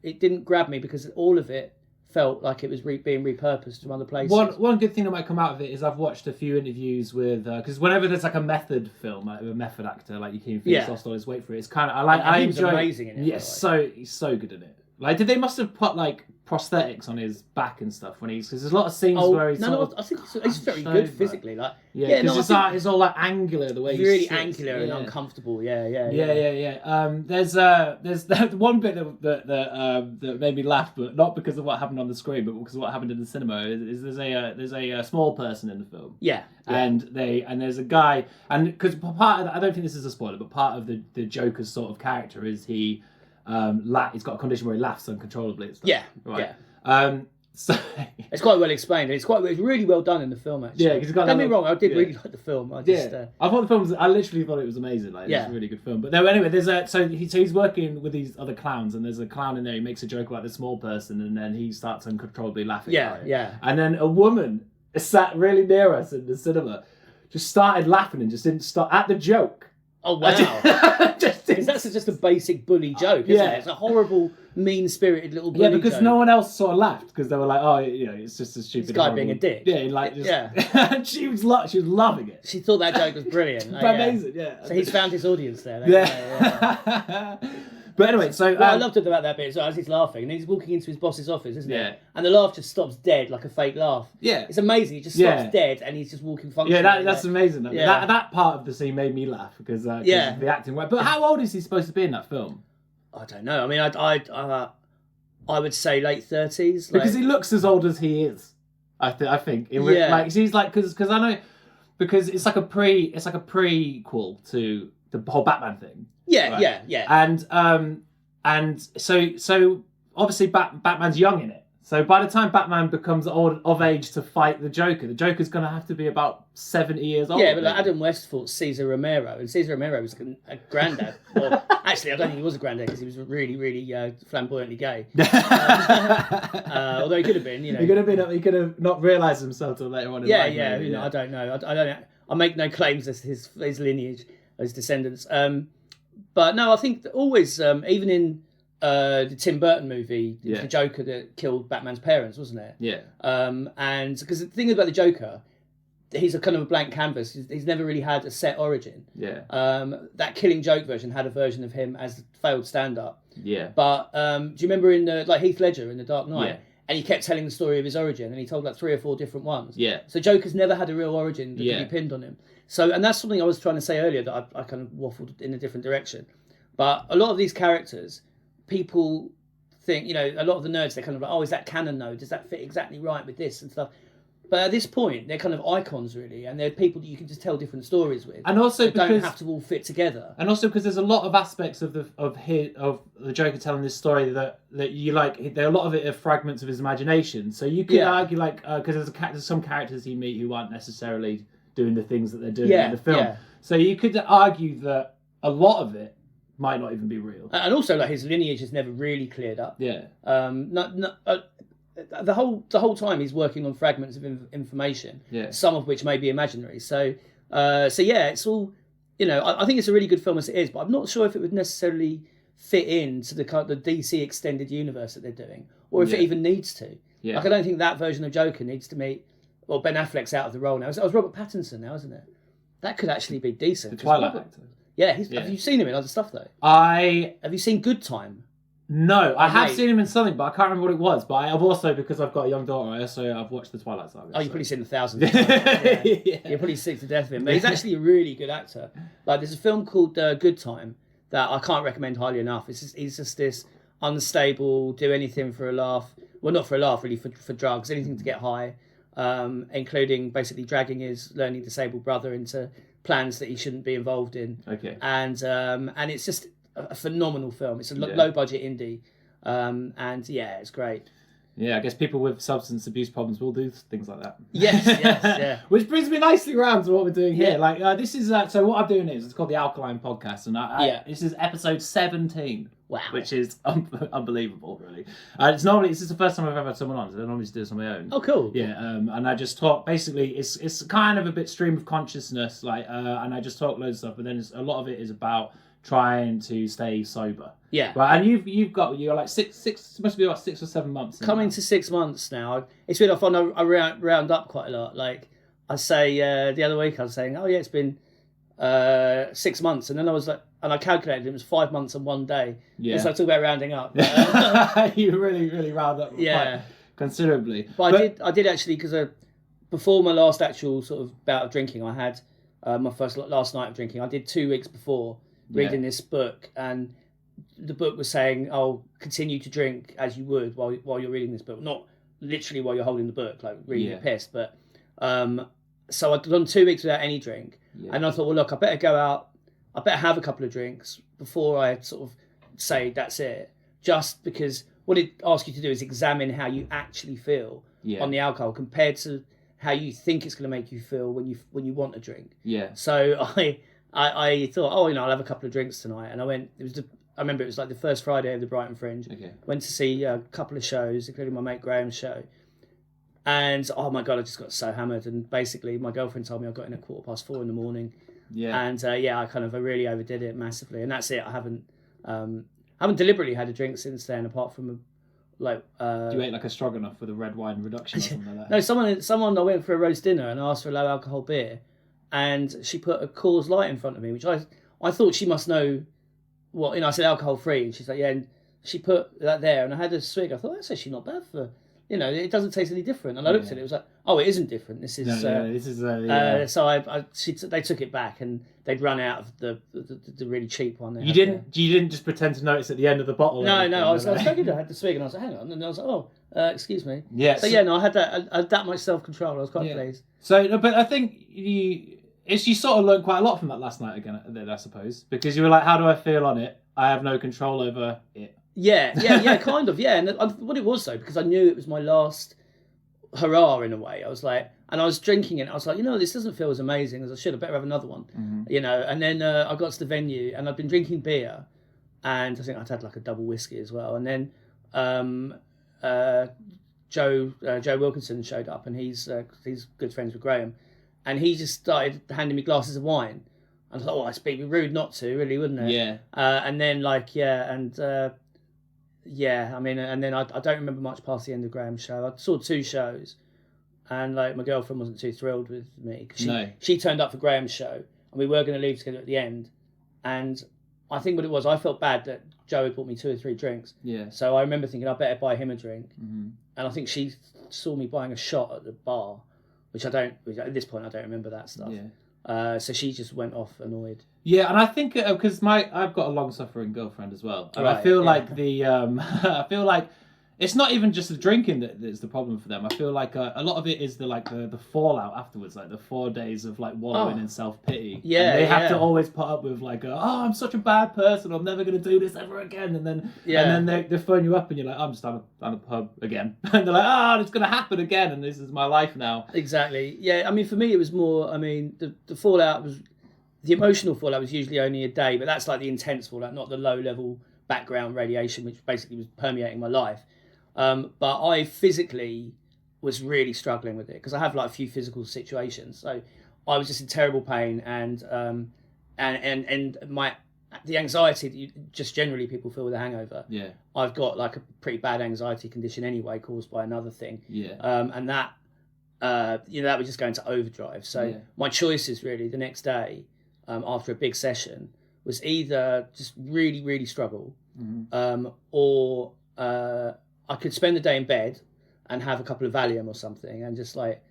it didn't grab me because all of it felt like it was being repurposed from other places. One good thing that might come out of it is I've watched a few interviews with because whenever there's like a method film, like a method actor, like you can always wait for it. It's kind of I enjoy. Amazing in it. Yes, he's so good in it. Like, they must have put like prosthetics on his back and stuff when because there's a lot of scenes where he's I think he's very good physically. Like, it's all like angular the way he's really angular and uncomfortable. Yeah. There's one bit that made me laugh, but not because of what happened on the screen, but because of what happened in the cinema. Is there's a small person in the film. Yeah. And there's a guy, and because part of I don't think this is a spoiler, but part of the Joker's sort of character is he. He's got a condition where he laughs uncontrollably. Yeah, right. Yeah. So it's quite well explained. It's really well done in the film. Actually, yeah. Because don't get me wrong, I did really like the film. I thought the film I literally thought it was amazing. Like, it's a really good film. But anyway, he's working with these other clowns, and there's a clown in there. He makes a joke about the small person, and then he starts uncontrollably laughing. Yeah. And then a woman sat really near us in the cinema, just started laughing and just didn't stop at the joke. Oh wow! Because that's just a basic bully joke, isn't it? It's a horrible, mean-spirited little bully. Yeah, because joke. no one else sort of laughed because they were like, "Oh, it's just a stupid this guy being a dick." Yeah, she was loving it. She thought that joke was brilliant. Amazing, yeah. So he's found his audience there. Yeah. But anyway, so what I loved about that bit is as he's laughing and he's walking into his boss's office, isn't it? And the laugh just stops dead like a fake laugh. Yeah, it's amazing. He just stops dead and he's just walking functionally. Yeah, that's amazing. That part of the scene made me laugh because of the acting. But how old is he supposed to be in that film? I don't know. I mean, I would say late 30s. Because he looks as old as he is. I think. He's like because I know. because it's like a prequel to the whole Batman thing. Yeah, right? yeah. And so obviously Batman's young in it. So by the time Batman becomes of age to fight the Joker's going to have to be about 70 years old. Yeah, but like Adam West fought Cesar Romero, and Cesar Romero was a granddad. Well, actually, I don't think he was a granddad because he was really, really flamboyantly gay. Although he could have been, you know. He could have not realised himself till later on in life. Yeah, you know, I don't know. I don't. I make no claims as his lineage, his descendants. But no, I think that always, even in the Tim Burton movie, the Joker that killed Batman's parents, wasn't it? Yeah. And because the thing about the Joker, he's a kind of a blank canvas. He's never really had a set origin. Yeah. That Killing Joke version had a version of him as a failed stand-up. Yeah. But do you remember in Heath Ledger in The Dark Knight? Yeah. And he kept telling the story of his origin, and he told like 3 or 4 different ones. Yeah. So Joker's never had a real origin that can be pinned on him. So, and that's something I was trying to say earlier that I kind of waffled in a different direction. But a lot of these characters, people think, you know, a lot of the nerds, they're kind of like, oh, is that canon though? Does that fit exactly right with this and stuff? But at this point, they're kind of icons, really, and they're people that you can just tell different stories with. And also they don't have to all fit together. And also because there's a lot of aspects of the Joker telling this story that you like. There are a lot of it are fragments of his imagination. So you could argue like because there's some characters you meet who aren't necessarily doing the things that they're doing in the film. Yeah. So you could argue that a lot of it might not even be real. And also, like, his lineage is never really cleared up. Yeah. The whole time he's working on fragments of information. Yeah. Some of which may be imaginary. So yeah, it's all, you know. I think it's a really good film as it is, but I'm not sure if it would necessarily fit into the DC extended universe that they're doing, or if it even needs to. Yeah. Like, I don't think that version of Joker needs to meet. Well, Ben Affleck's out of the role now. It was Robert Pattinson now, isn't it? That could actually be decent. The Twilight actor. Yeah, have you seen him in other stuff though? Have you seen Good Time? No, I have seen him in something, but I can't remember what it was. But I've also, because I've got a young daughter, I've watched the Twilight Saga. Oh, you've probably seen 1,000 times. Yeah. You're probably sick to death of him. But he's actually a really good actor. Like, there's a film called Good Time that I can't recommend highly enough. He's just this unstable, do anything for a laugh. Well, not for a laugh, really, for drugs, anything to get high, including basically dragging his learning disabled brother into plans that he shouldn't be involved in. Okay. And it's just a phenomenal film. It's a low budget indie, and yeah, it's great. Yeah, I guess people with substance abuse problems will do things like that. Yes, yeah. Which brings me nicely around to what we're doing here. Like, this is so what I'm doing is it's called the Alkaline Podcast, and this is episode 17. Wow, which is unbelievable, really. This is the first time I've ever had someone on. So I normally just do this on my own. Oh, cool. Yeah, and I just talk. Basically, it's kind of a bit stream of consciousness, like, and I just talk loads of stuff. But then a lot of it is about trying to stay sober. Yeah. Right, and you're like six. It must be about 6 or 7 months. Coming to 6 months now. It's weird. I find I round up quite a lot. Like, I say the other week, I was saying, oh yeah, it's been 6 months, and then I was like, and I calculated it was 5 months and 1 day. Yeah. And so I talk about rounding up. You really round up quite considerably. But I did actually, because before my last actual sort of bout of drinking, I had my last night of drinking. I did 2 weeks before reading this book, and the book was saying, "Oh, continue to drink as you would while you're reading this book, not literally while you're holding the book, like reading a piss." But so I'd done 2 weeks without any drink, and I thought, well, look, I better go out. I better have a couple of drinks before I sort of say that's it. Just because what it asks you to do is examine how you actually feel on the alcohol compared to how you think it's going to make you feel when you want a drink. Yeah. So I thought, oh, I'll have a couple of drinks tonight, and I went. I remember it was like the first Friday of the Brighton Fringe. Okay. Went to see a couple of shows, including my mate Graham's show. And oh my God, I just got so hammered. And basically, my girlfriend told me I got in at 4:15 in the morning. Yeah. And I really overdid it massively. And that's it. I haven't deliberately had a drink since then, apart from you ate like a stroganoff with a red wine reduction or something like that? No, someone I went for a roast dinner and asked for a low alcohol beer, and she put a Coors Light in front of me, which I thought she must know what, I said alcohol free, and she's like, yeah, and she put that there, and I had a swig. I thought that's actually not bad for it doesn't taste any different. And I looked at it was like, oh, it isn't different. This is this is so they took it back and they'd run out of the really cheap one. You didn't just pretend to notice at the end of the bottle? No, I was thinking I had the swig and I was like, hang on, and I was like, oh, excuse me. Yeah. So I had that much self-control. I was quite pleased. So, but I think you sort of learned quite a lot from that last night again, I suppose, because you were like, how do I feel on it? I have no control over it. Yeah, kind of, yeah. And what it was though, because I knew it was my last hurrah in a way. I was like, and I was drinking it. I was like, this doesn't feel as amazing as I should. I better have another one, And then I got to the venue and I'd been drinking beer, and I think I'd had like a double whiskey as well. And then Joe Wilkinson showed up, and he's good friends with Graham, and he just started handing me glasses of wine. I was like, oh, it'd be rude not to, really, wouldn't it? Yeah. And then and then I don't remember much past the end of Graham's show. I saw 2 shows, and like my girlfriend wasn't too thrilled with me because she turned up for Graham's show, and we were going to leave together at the end. And I think what it was, I felt bad that Joe had bought me 2 or 3 drinks. Yeah. So I remember thinking I better buy him a drink, and I think she saw me buying a shot at the bar, which at this point I don't remember that stuff. Yeah. So she just went off annoyed. Yeah, and I think because I've got a long-suffering girlfriend as well, and I feel like I feel like it's not even just the drinking that's the problem for them. I feel like a lot of it is the fallout afterwards, like the 4 days of like wallowing in self-pity. Yeah, and they have to always put up with like, I'm such a bad person, I'm never going to do this ever again, and then they phone you up and you're like, I'm just down a pub again, and they're like, it's going to happen again, and this is my life now. Exactly. Yeah, I mean for me it was more. I mean the fallout was. The emotional fallout was usually only a day, but that's like the intense fallout, not the low-level background radiation, which basically was permeating my life. But I physically was really struggling with it because I have like a few physical situations. So I was just in terrible pain, and the anxiety that just generally people feel with a hangover. Yeah, I've got like a pretty bad anxiety condition anyway, caused by another thing. Yeah, and that that was just going to overdrive. So my choices really the next day. After a big session was either just really, really struggle, or I could spend the day in bed and have a couple of Valium or something and just like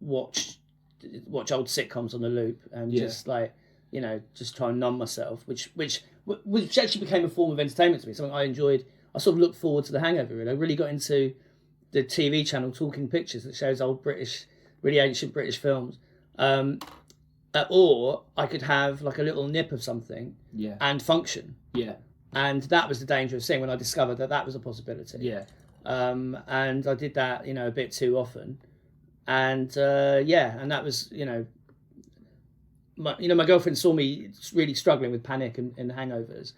watch old sitcoms on the loop and just like, just try and numb myself, which actually became a form of entertainment to me, something I enjoyed. I sort of looked forward to the hangover, really. I really got into the TV channel Talking Pictures that shows old really ancient British films. Or I could have like a little nip of something and function. Yeah. And that was the dangerous thing when I discovered that was a possibility. Yeah. And I did that, a bit too often. And and that was, my girlfriend saw me really struggling with panic and hangovers.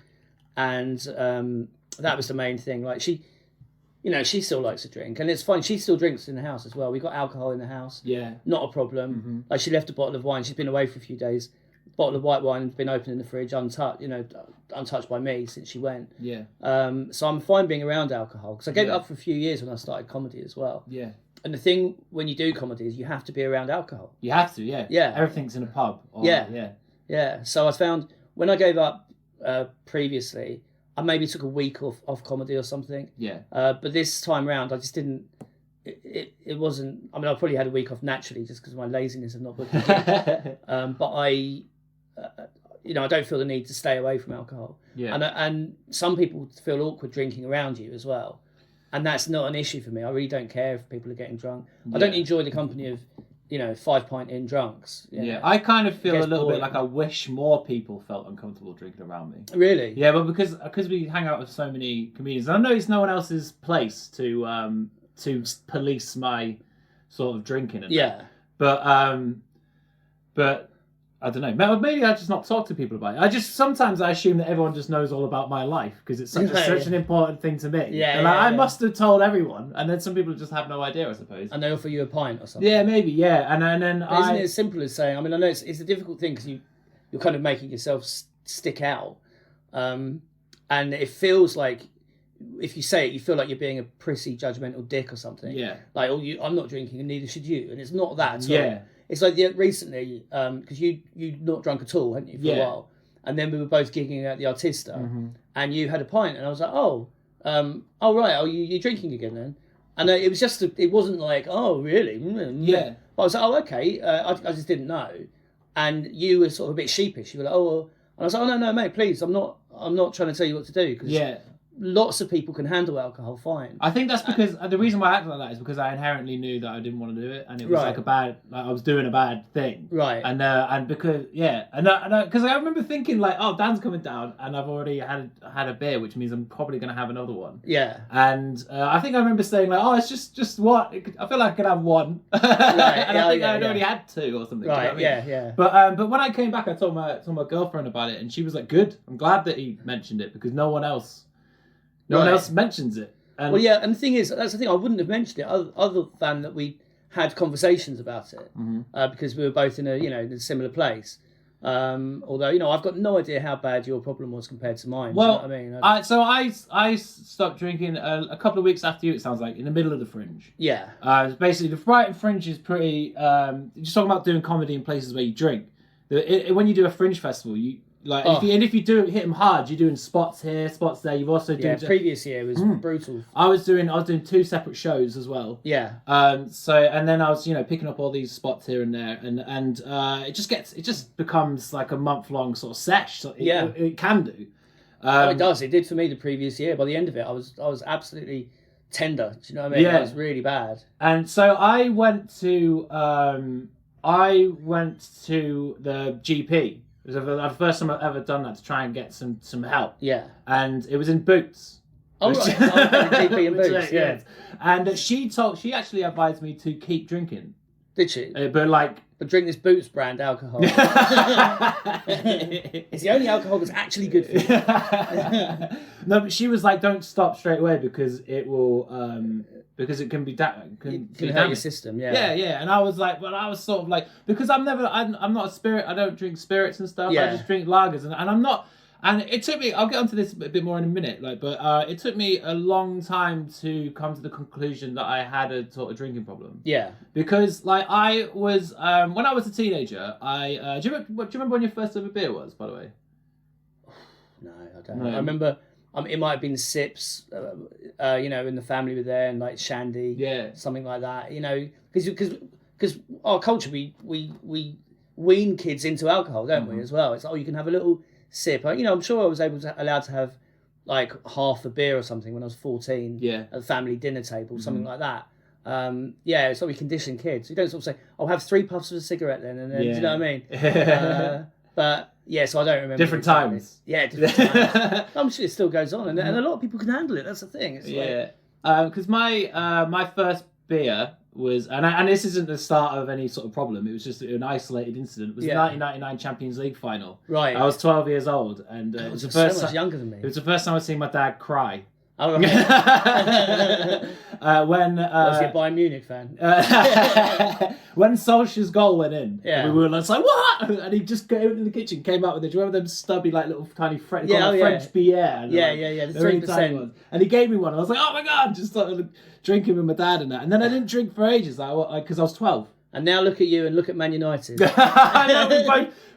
And that was the main thing. Like she still likes to drink, and it's fine. She still drinks in the house as well. We got alcohol in the house. Yeah, not a problem. Mm-hmm. Like she left a bottle of wine. She's been away for a few days. Bottle of white wine been open in the fridge, untouched by me since she went. Yeah. So I'm fine being around alcohol because I gave it up for a few years when I started comedy as well. Yeah. And the thing when you do comedy is you have to be around alcohol. You have to, yeah. Yeah. Everything's in a pub. Yeah. So I found when I gave up previously, I maybe took a week off comedy or something. Yeah. But this time round, I just didn't. It wasn't. I mean, I probably had a week off naturally just because of my laziness of not booking. But I don't feel the need to stay away from alcohol. Yeah. And some people feel awkward drinking around you as well, and that's not an issue for me. I really don't care if people are getting drunk. Yeah. I don't enjoy the company of 5 pint in drunks. Yeah, I kind of feel a little bit like I wish more people felt uncomfortable drinking around me. Really? Yeah, but because we hang out with so many comedians, I know it's no one else's place to police my sort of drinking. And but I don't know. Maybe I just not talk to people about it. Sometimes I assume that everyone just knows all about my life because it's such an important thing to me. Yeah, and I must have told everyone, and then some people just have no idea, I suppose. And they offer you a pint or something. Yeah, maybe. Yeah, and then isn't it as simple as saying? I mean, I know it's a difficult thing because you're kind of making yourself stick out, and it feels like if you say it, you feel like you're being a prissy, judgmental dick or something. Yeah. Like, I'm not drinking, and neither should you, and it's not that at all. Yeah. It's like recently, because you'd not drunk at all, hadn't you, for a while? And then we were both gigging at the Artista, and you had a pint, and I was like, right, you're drinking again then? And it was just, it wasn't like, oh, really? Yeah. But I was like, oh, okay. I just didn't know. And you were sort of a bit sheepish. You were like, oh, well. And I was like, oh, no, mate, please. I'm not trying to tell you what to do. Cause lots of people can handle alcohol fine. I think that's because the reason why I acted like that is because I inherently knew that I didn't want to do it, and it was like I was doing a bad thing. Right. And because because I remember thinking like, oh, Dan's coming down, and I've already had a beer, which means I'm probably going to have another one. Yeah. And I think I remember saying like, oh, it's just one. I feel like I could have one. Right. And I think I'd already had two or something. Right. You know what I mean? Yeah. But when I came back, I told my girlfriend about it, and she was like, good. I'm glad that he mentioned it because no one else mentions it. And and the thing is, that's the thing, I wouldn't have mentioned it other than that we had conversations about it because we were both in a similar place. Although, I've got no idea how bad your problem was compared to mine. Well, do you know what I mean? I stopped drinking a couple of weeks after you, it sounds like, in the middle of the Fringe. Yeah. Basically, the Brighton Fringe is pretty... just talking about doing comedy in places where you drink. When you do a Fringe festival, if you do hit them hard, you're doing spots here, spots there. You've also doing previous year was brutal. I was doing 2 separate shows as well. Yeah. And then I was picking up all these spots here and there, and it just becomes like a month-long sort of sesh. So it can do. It does. It did for me the previous year. By the end of it, I was absolutely tender. Do you know what I mean? Yeah. It was really bad. And so I went to the GP. It was the first time I've ever done that to try and get some help. Yeah. And it was in Boots. Oh, right. GP in Boots, yeah. And she actually advised me to keep drinking. Did she? But drink this Boots brand alcohol. It's the only alcohol that's actually good for you. No, but she was like, don't stop straight away because it will... because it can be can hurt your system, yeah. And I was like, well, I was sort of like, because I'm not a spirit, I don't drink spirits and stuff. I just drink lagers, and I'm not. And it took me. I'll get onto this a bit more in a minute. But it took me a long time to come to the conclusion that I had a sort of drinking problem. Yeah. Because I was when I was a teenager, do you remember when your first ever beer was? By the way. No, I don't. No. I remember. It might have been sips, in the family were there, and like shandy, something like that. Because our culture, we wean kids into alcohol, don't we? As well, it's you can have a little sip. I'm sure I was allowed to have like half a beer or something when I was 14. Yeah, at the family dinner table, something like that. It's like we condition kids. You don't sort of say, "I'll have 3 puffs of a cigarette then," and then do you know what I mean? But. Yeah, so I don't remember. Different times. Yeah, different times. I'm sure it still goes on, and a lot of people can handle it. That's the thing. It's because my first beer was, and this isn't the start of any sort of problem. It was just an isolated incident. It was the 1999 Champions League final. Right. I was 12 years old, and it was the first. So much younger than me. It was the first time I'd seen my dad cry. Oh, right. When was he a Bayern Munich fan? When Solskjaer's goal went in, we were like, "What?" And he just came into the kitchen, came out with it. Do you remember them stubby, like little tiny French beer? The 3%. And he gave me one. And I was like, "Oh my god!" Just started drinking with my dad and that. And then I didn't drink for ages, because I was 12. And now look at you and look at Man United. I know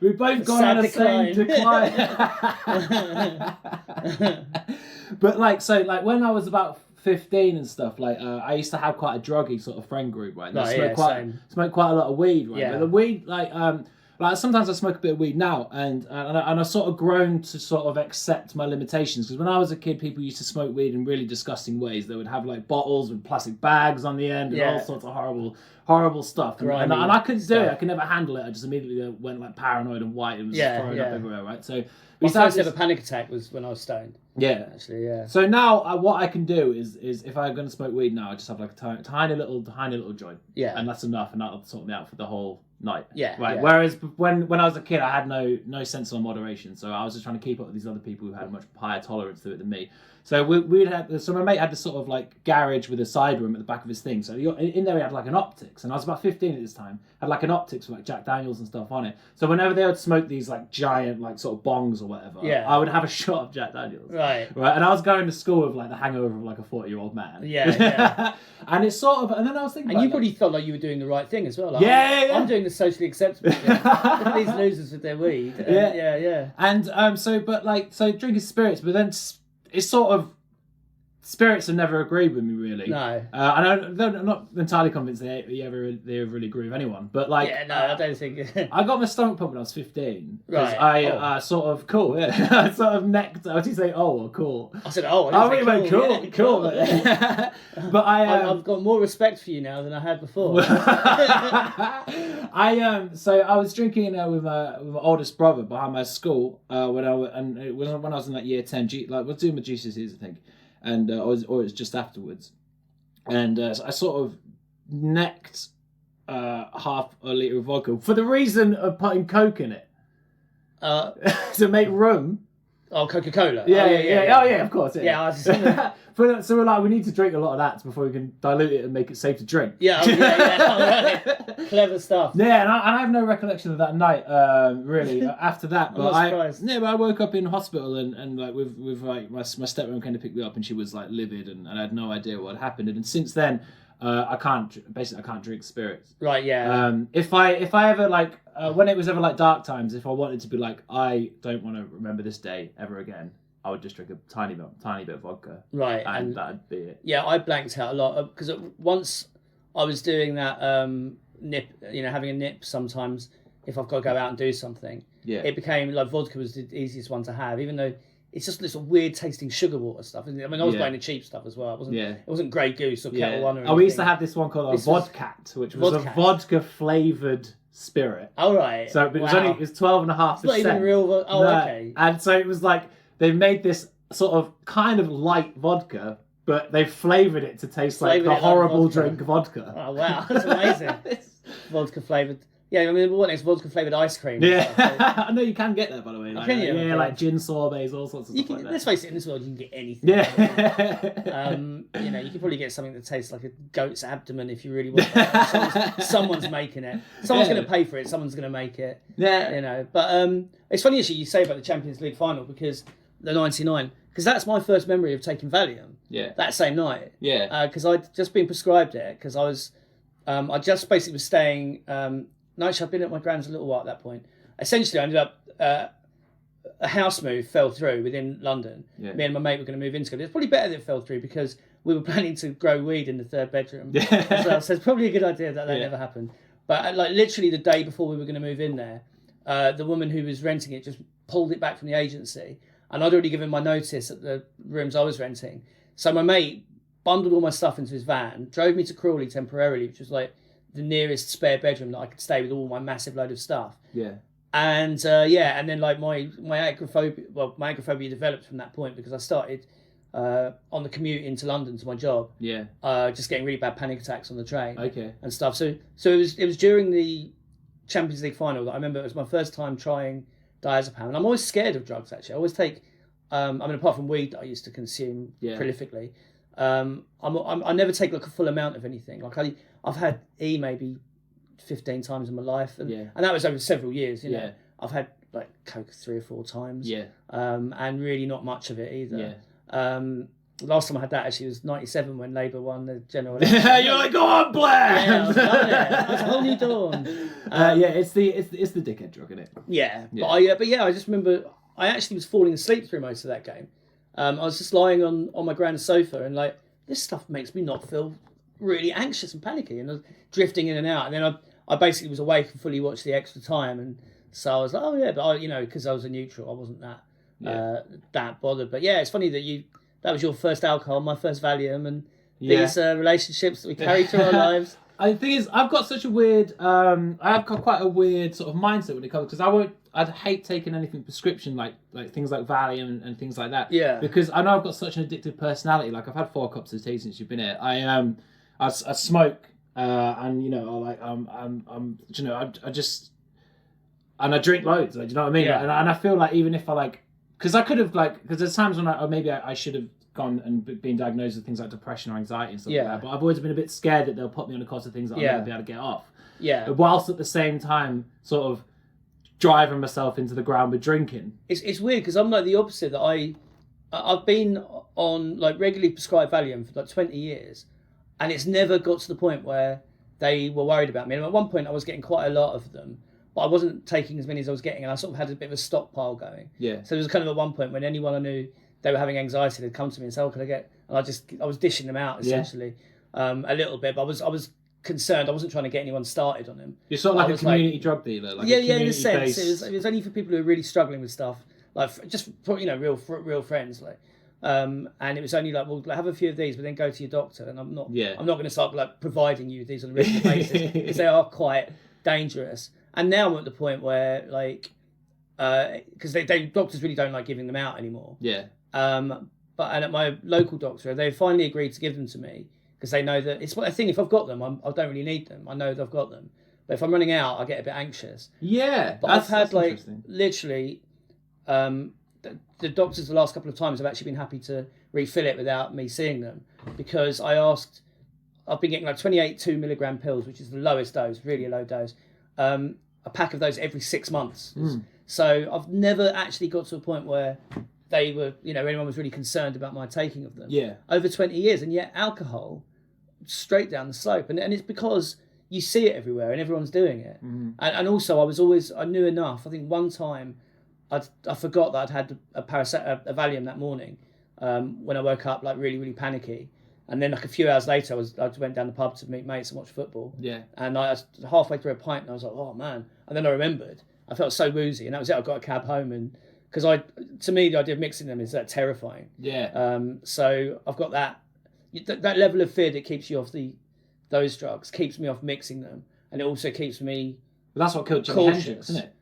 we've both gone on the same decline. But when I was about 15 and stuff, I used to have quite a druggy sort of friend group, right? And smoked quite a lot of weed, right? Yeah. But the weed, sometimes I smoke a bit of weed now, and I've sort of grown to sort of accept my limitations. Because when I was a kid, people used to smoke weed in really disgusting ways. They would have bottles with plastic bags on the end and all sorts of horrible stuff. And I couldn't do it. I could never handle it. I just immediately went paranoid and white. It was throwing up everywhere, right? So my first ever panic attack was when I was stoned. Yeah, actually, yeah. So now what I can do is if I'm going to smoke weed now, I just have a tiny little joint. Yeah, and that's enough, and that'll sort me out for the whole night. Yeah, right. Yeah. Whereas when I was a kid, I had no sense of moderation, so I was just trying to keep up with these other people who had much higher tolerance to it than me. So so my mate had this sort of garage with a side room at the back of his thing. So in there we had an optics, and I was about 15 at this time. Had an optics with Jack Daniels and stuff on it. So whenever they would smoke these giant sort of bongs or whatever, I would have a shot of Jack Daniels. Right. And I was going to school with the hangover of a 40-year-old man. Yeah. And it's sort of, and then I was thinking, and you probably felt like you were doing the right thing as well. I'm doing the socially acceptable thing. Look at these losers with their weed. Yeah. And so drinking spirits, but then it's sort of spirits have never agreed with me really. No. And I'm not entirely convinced they ever really agree with anyone. But like, yeah, no, I don't think. I got my stomach pumped when I was 15. Right. I sort of cool. Yeah. I sort of necked. How do you say? Oh, or cool. I said, oh. I really went cool. But I've got more respect for you now than I had before. So I was drinking with my oldest brother behind my school when I was in like year 10. I was doing my GCSEs, I think. And or it was just afterwards, and so I sort of necked half a litre of vodka for the reason of putting Coke in it to make rum. Oh, Coca-Cola. Yeah. Oh yeah, of course. Yeah, I was so we're like, we need to drink a lot of that before we can dilute it and make it safe to drink. Yeah. Right. Clever stuff. Yeah, and I have no recollection of that night really after that. But but I woke up in hospital and like with like my stepmom came to pick me up and she was like livid and I had no idea what had happened. And since then, I can't drink spirits. Right. Yeah. If I ever like when it was ever like dark times, if I wanted to be like, I don't want to remember this day ever again, I would just drink a tiny bit of vodka. Right. And that'd be it. Yeah, I blanked out a lot because once I was doing that nip, having a nip sometimes if I've got to go out and do something. Yeah. It became like vodka was the easiest one to have, even though it's just this weird tasting sugar water stuff. Isn't it? I mean, I was buying the cheap stuff as well. It wasn't Grey Goose or Kettle One or anything. We used to have this one called a Vodcat, which was a vodka flavoured spirit. Oh, right. So it was only 12.5%. It's not even real vodka. Oh, no. Okay. And so it was like they made this sort of kind of light vodka, but they flavoured it to taste like the horrible drink vodka. Oh, wow. That's amazing. Vodka flavoured. Yeah, I mean, what next? Vodka flavoured ice cream. Yeah, I know you can get that, by the way. Like, can you? Yeah, like gin sorbets, all sorts of stuff like that. Let's face it, in this world you can get anything. Yeah. You can probably get something that tastes like a goat's abdomen if you really want it. Someone's making it. Someone's going to pay for it. Someone's going to make it. Yeah. But it's funny actually you say about the Champions League final because the '99, because that's my first memory of taking Valium. Yeah. That same night. Yeah. Because I'd just been prescribed it because I just basically was staying. No, I'd been at my grand's a little while at that point. Essentially, I ended up a house move fell through within London. Yeah. Me and my mate were going to move into it. It's probably better that it fell through because we were planning to grow weed in the third bedroom. Yeah. So it's probably a good idea that never happened. But like literally the day before we were going to move in there, the woman who was renting it just pulled it back from the agency, and I'd already given my notice at the rooms I was renting. So my mate bundled all my stuff into his van, drove me to Crawley temporarily, which was like the nearest spare bedroom that I could stay with all my massive load of stuff. Yeah. And and then like my agoraphobia developed from that point because I started on the commute into London to my job. Yeah. Just getting really bad panic attacks on the train. Okay. And stuff. So it was during the Champions League final that I remember it was my first time trying diazepam, and I'm always scared of drugs. Actually, I always take. Apart from weed that I used to consume prolifically, I never take like a full amount of anything. Like I've had maybe 15 times in my life, and that was over several years. You know, I've had like Coke 3 or 4 times. Yeah. And really not much of it either. Yeah. Last time I had that actually was '97 when Labour won the general election. You're like, go on, Blair! Yeah, I was loving it. It's a whole new dawn. It's the dickhead drug, isn't it? Yeah. But I just remember I actually was falling asleep through most of that game. I was just lying on my grand's sofa and like this stuff makes me not feel really anxious and panicky, and I was drifting in and out. And then I basically was awake and fully watched the extra time, and so I was like, oh yeah, but because I was a neutral, I wasn't that bothered. But yeah, it's funny that that was your first alcohol, my first Valium, and these relationships that we carry through our lives. The thing is, I've got such a weird, I've got quite a weird sort of mindset when it comes, because I'd hate taking anything prescription, like things like Valium and things like that. Yeah. Because I know I've got such an addictive personality. Like I've had 4 cups of tea since you've been here. I smoke, and I drink loads. Like, do you know what I mean? Yeah. And I feel like even if because I could have because there's times when I should have gone and been diagnosed with things like depression or anxiety and stuff like that. But I've always been a bit scared that they'll put me on a course of things that I'll never be able to get off. Yeah. Whilst at the same time, sort of driving myself into the ground with drinking. It's weird because I'm like the opposite. That I've been on like regularly prescribed Valium for like 20 years, and it's never got to the point where they were worried about me. And at one point, I was getting quite a lot of them, but I wasn't taking as many as I was getting, and I sort of had a bit of a stockpile going. Yeah. So it was kind of at one point when anyone I knew they were having anxiety, they'd come to me and say, "Oh, could I get?" And I was dishing them out essentially, a little bit, but I was concerned. I wasn't trying to get anyone started on him. You're sort of like a community drug dealer, like in a sense. It was only for people who are really struggling with stuff, like just for, real friends, like. And it was only like, well, have a few of these, but then go to your doctor. And I'm not going to start like providing you these on a regular basis because they are quite dangerous. And now I'm at the point where like, because doctors really don't like giving them out anymore. Yeah. But at my local doctor, they finally agreed to give them to me because they know that it's what I think. If I've got them, I don't really need them. I know that I've got them. But if I'm running out, I get a bit anxious. Yeah. But I've had like literally, the doctors the last couple of times have actually been happy to refill it without me seeing them because I've been getting like 28 2-milligram pills, which is the lowest dose, really a low dose, a pack of those every 6 months. So I've never actually got to a point where they were, anyone was really concerned about my taking of them. Yeah. Over 20 years. And yet alcohol, straight down the slope. And it's because you see it everywhere and everyone's doing it. And also I knew enough. I think one time I forgot that I'd had a Valium that morning when I woke up like really, really panicky. And then like a few hours later, I went down the pub to meet mates and watch football. Yeah. And I was halfway through a pint and I was like, oh man. And then I remembered. I felt so woozy and that was it. I got a cab home and because to me the idea of mixing them is that terrifying. Yeah. So I've got that level of fear that keeps you off those drugs, keeps me off mixing them, and it also keeps me. But that's what killed Jimi Hendrix, isn't it?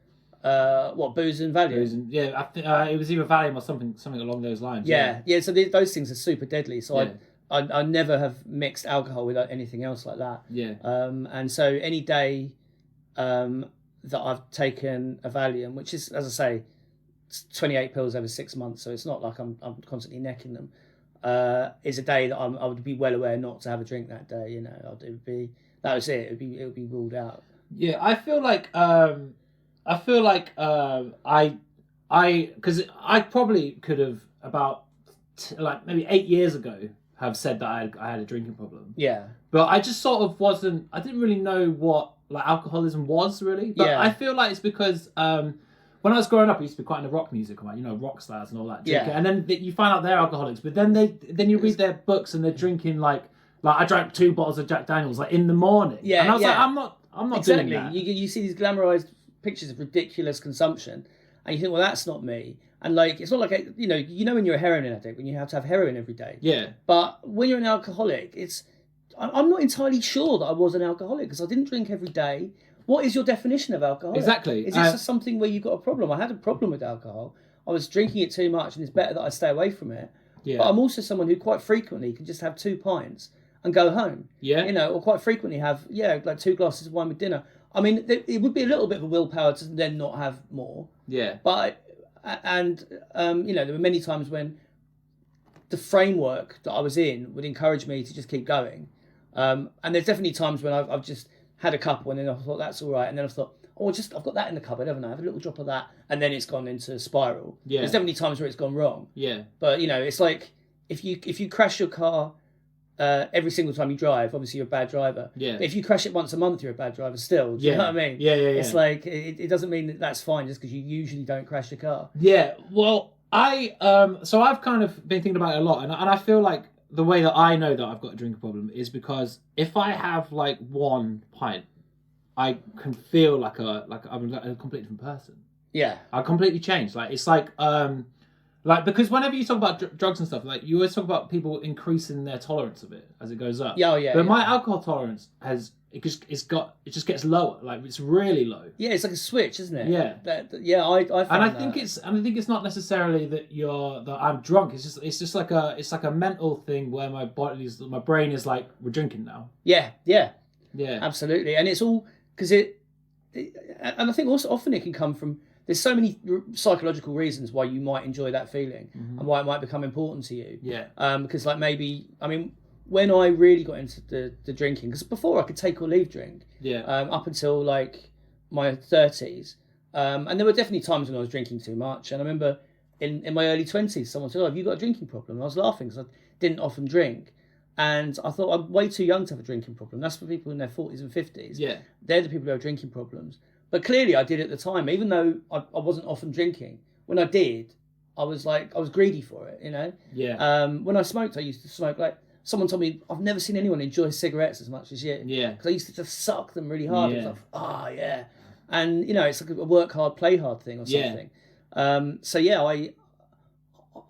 What, booze and Valium? Yeah, I think it was either Valium or something along those lines. Yeah. So those things are super deadly. So I never have mixed alcohol with anything else like that. Yeah. And so any day that I've taken a Valium, which is, as I say, 28 pills over 6 months, so it's not like I'm constantly necking them, is a day that I would be well aware not to have a drink that day. That was it. It would be ruled out. Yeah, I feel like because I probably could have about like maybe 8 years ago have said that I had a drinking problem. Yeah. But I just sort of I didn't really know what like alcoholism was really. But I feel like it's because when I was growing up, I used to be quite into rock music, rock stars and all that. Yeah. And then you find out they're alcoholics, but then you read their books and they're drinking like I drank 2 bottles of Jack Daniels like in the morning. Yeah. And I was like, I'm not exactly doing that. You see these glamorized pictures of ridiculous consumption, and you think, well, that's not me. And like, it's not like when you're a heroin addict, when you have to have heroin every day. Yeah. But when you're an alcoholic, I'm not entirely sure that I was an alcoholic because I didn't drink every day. What is your definition of alcohol? Exactly. Is this something where you've got a problem? I had a problem with alcohol. I was drinking it too much, and it's better that I stay away from it. Yeah. But I'm also someone who quite frequently can just have 2 pints and go home. Yeah. Or quite frequently have like 2 glasses of wine with dinner. I mean, it would be a little bit of a willpower to then not have more. Yeah. But there were many times when the framework that I was in would encourage me to just keep going. And there's definitely times when I've just had a couple and then I thought that's all right, and then I thought, I've got that in the cupboard, haven't I? I have a little drop of that, and then it's gone into a spiral. Yeah. There's definitely times where it's gone wrong. Yeah. But it's like if you crash your car every single time you drive, obviously you're a bad driver. Yeah. But if you crash it once a month, you're a bad driver still. Do you know what I mean? Yeah. It's like it doesn't mean that that's fine just because you usually don't crash your car. Yeah. Well, so I've kind of been thinking about it a lot, and I feel like the way that I know that I've got a drinking problem is because if I have like 1 pint, I can feel like I'm a completely different person. Yeah. I completely changed. Like it's like because whenever you talk about drugs and stuff, like you always talk about people increasing their tolerance of it as it goes up. Yeah. But my alcohol tolerance it just gets lower. Like it's really low. Yeah, it's like a switch, isn't it? Yeah. I find and I think it's not necessarily that I'm drunk. It's just like a mental thing where my brain is like, we're drinking now. Yeah. Absolutely, and it's all because and I think also often it can come from. There's so many psychological reasons why you might enjoy that feeling and why it might become important to you. Yeah. Because like maybe, I mean, when I really got into the drinking, because before I could take or leave drink. Yeah. Up until like my 30s, and there were definitely times when I was drinking too much. And I remember in my early 20s, someone said, "Oh, have you got a drinking problem?" And I was laughing because I didn't often drink. And I thought I'm way too young to have a drinking problem. That's for people in their 40s and 50s. Yeah. They're the people who have drinking problems. But clearly I did at the time, even though I wasn't often drinking. When I did, I was greedy for it, you know. Yeah. When I smoked, I used to smoke like. Someone told me, I've never seen anyone enjoy cigarettes as much as you. Yeah. Because I used to just suck them really hard. Yeah. It was like, oh, yeah. And, you know, it's like a work hard, play hard thing or something. Yeah. So, yeah,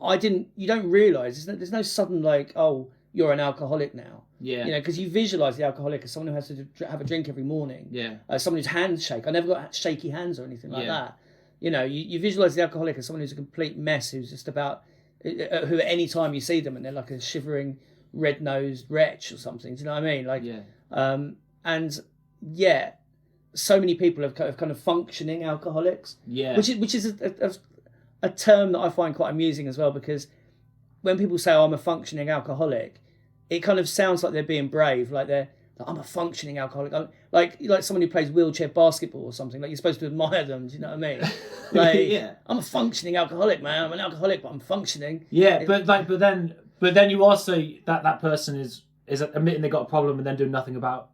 I didn't, you don't realise, there's no sudden like, oh, you're an alcoholic now. Yeah. You know, because you visualise the alcoholic as someone who has to have a drink every morning. Yeah. Someone whose hands shake. I never got shaky hands or anything like that. You know, you visualise the alcoholic as someone who's a complete mess, who's just about, who at any time you see them and they're like a shivering, red-nosed wretch or something. Do you know what I mean? Like, and yeah, so many people have kind of functioning alcoholics. Yeah, which is a term that I find quite amusing as well, because when people say, "Oh, I'm a functioning alcoholic," it kind of sounds like they're being brave, like I'm a functioning alcoholic, like someone who plays wheelchair basketball or something. Like you're supposed to admire them. Do you know what I mean? Like, I'm a functioning alcoholic, man. I'm an alcoholic, but I'm functioning. Yeah, But then you also that person is admitting they got a problem and then doing nothing about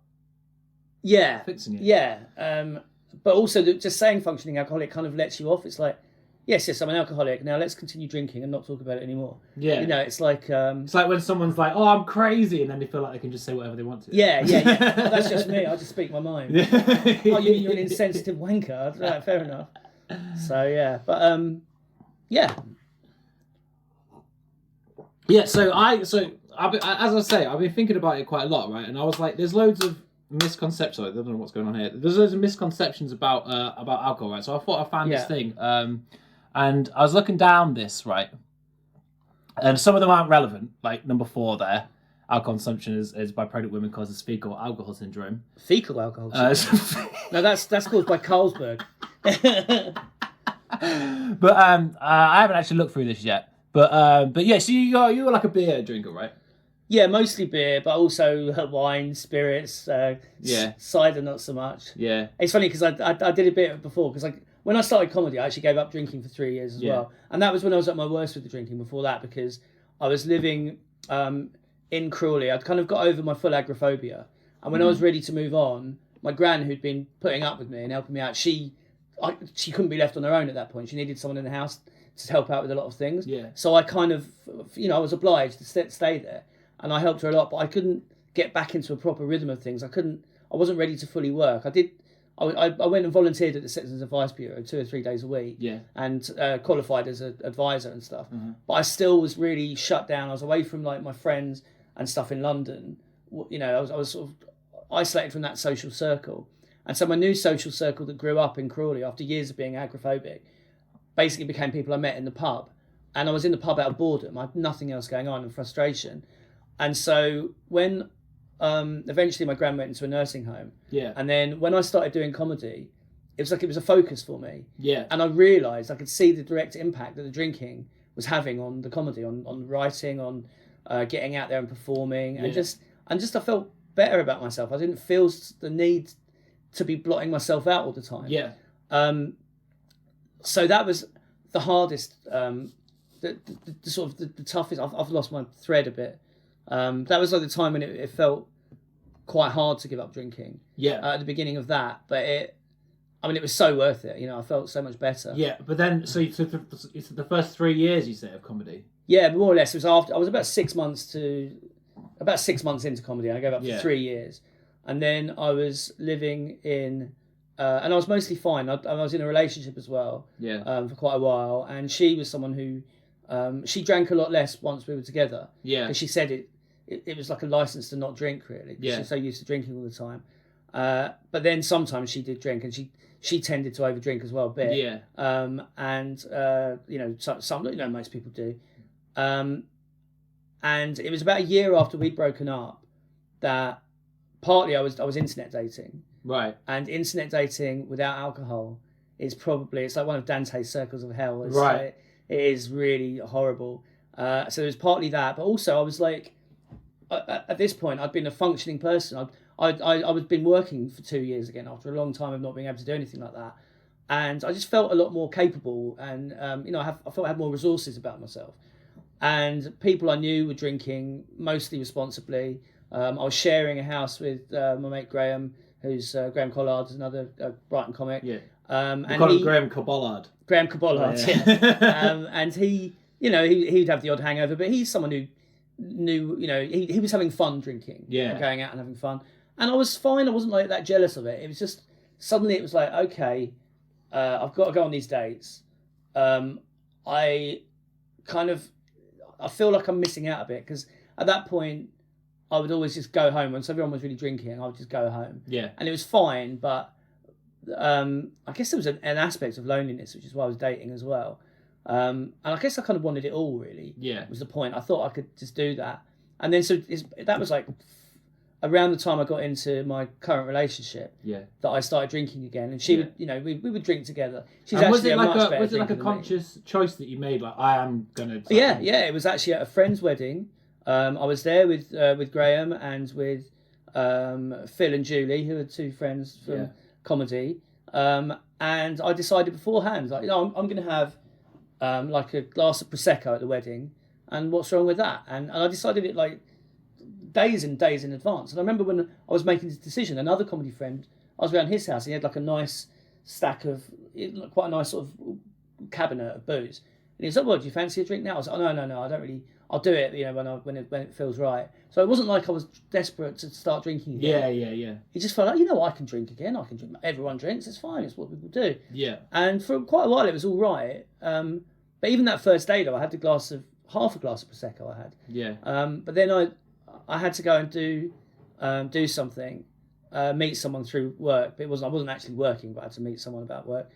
fixing it. Yeah. But also just saying functioning alcoholic kind of lets you off. It's like, yes, I'm an alcoholic. Now let's continue drinking and not talk about it anymore. Yeah. You know, it's like it's like when someone's like, "Oh, I'm crazy," and then they feel like they can just say whatever they want to. Yeah. Well, that's just me. I just speak my mind. Oh, you're an insensitive wanker. Right, fair enough. So yeah, but yeah. Yeah, so as I say, I've been thinking about it quite a lot, right? And I was like, there's loads of misconceptions. I don't know what's going on here. There's loads of misconceptions about alcohol, right? So I thought I found this thing, and I was looking down this, right? And some of them aren't relevant. Like number 4 there, alcohol consumption is by pregnant women causes fecal alcohol syndrome. Fecal alcohol syndrome? No, that's caused by Carlsberg. But I haven't actually looked through this yet. But yeah, so you were like a beer drinker, right? Yeah, mostly beer, but also wine, spirits, cider not so much. Yeah. It's funny because I did a bit before, because like when I started comedy, I actually gave up drinking for 3 years as well. And that was when I was at my worst with the drinking before that, because I was living in Crawley. I'd kind of got over my full agoraphobia. And when I was ready to move on, my gran, who'd been putting up with me and helping me out, she couldn't be left on her own at that point. She needed someone in the house to help out with a lot of things. Yeah. So I kind of, I was obliged to stay there, and I helped her a lot, but I couldn't get back into a proper rhythm of things. I wasn't ready to fully work. I went and volunteered at the Citizens Advice Bureau 2 or 3 days a week, and qualified as an advisor and stuff. Mm-hmm. But I still was really shut down. I was away from like my friends and stuff in London. You know, I was sort of isolated from that social circle. And so my new social circle that grew up in Crawley after years of being agoraphobic basically became people I met in the pub. And I was in the pub out of boredom. I had nothing else going on and frustration. And so when eventually my gran went into a nursing home, and then when I started doing comedy, it was a focus for me. Yeah. And I realised I could see the direct impact that the drinking was having on the comedy, on writing, on getting out there and performing. And just I felt better about myself. I didn't feel the need to be blotting myself out all the time. Yeah. So that was the hardest, the sort of the toughest. I've lost my thread a bit. That was like the time when it felt quite hard to give up drinking. Yeah. At the beginning of that, but it was so worth it. You know, I felt so much better. Yeah, but then it's the first 3 years you say of comedy. Yeah, more or less. It was after I was about 6 months into comedy, and I gave up for 3 years, and then I was living in. And I was mostly fine. I was in a relationship as well for quite a while. And she was someone who, she drank a lot less once we were together. Yeah. Because she said it was like a license to not drink, really. Yeah. She was so used to drinking all the time. But then sometimes she did drink, and she tended to overdrink as well a bit. Yeah. Some most people do. And it was about a year after we'd broken up that partly I was internet dating. Right. And internet dating without alcohol is it's like one of Dante's circles of hell. Right. It is really horrible. So it was partly that, but also I was like, at this point, I'd been a functioning person. I'd been working for 2 years again after a long time of not being able to do anything like that. And I just felt a lot more capable, and I felt I had more resources about myself. And people I knew were drinking mostly responsibly. I was sharing a house with my mate Graham, who's Graham Collard's another Brighton comic. Yeah. We call him Graham Cabollard. Graham Cabollard, yeah. And he, you know, he'd have the odd hangover, but he's someone who knew, you know, he was having fun drinking, and going out and having fun, and I was fine. I wasn't like that jealous of it. It was just suddenly it was like, okay, I've got to go on these dates. I feel like I'm missing out a bit, because at that point I would always just go home once everyone was really drinking. I would just go home, and it was fine. But I guess there was an aspect of loneliness, which is why I was dating as well. And I guess I kind of wanted it all, really. Was the point. I thought I could just do that. And then that was like around the time I got into my current relationship that I started drinking again. And she would, you know, we would drink together. She's and actually was it like a conscious choice that you made? Like, I am going to... Yeah. It was actually at a friend's wedding. I was there with Graham and with Phil and Julie, who are two friends from comedy. And I decided beforehand, like, you know, I'm going to have like a glass of Prosecco at the wedding, and what's wrong with that? And I decided it like days and days in advance. And I remember when I was making this decision, another comedy friend, I was around his house, he had like a nice stack of, quite a nice sort of cabinet of booze. And he was like, well, do you fancy a drink now? I was like, oh, no, I don't really, I'll do it, you know, when it feels right. So it wasn't like I was desperate to start drinking again. Yeah. It just felt like, you know, I can drink again. I can drink. Everyone drinks. It's fine. It's what people do. Yeah. And for quite a while, it was all right. But even that first day, though, I had half a glass of Prosecco I had. Yeah. But then I had to go and do something, meet someone through work. But I wasn't actually working, but I had to meet someone about work.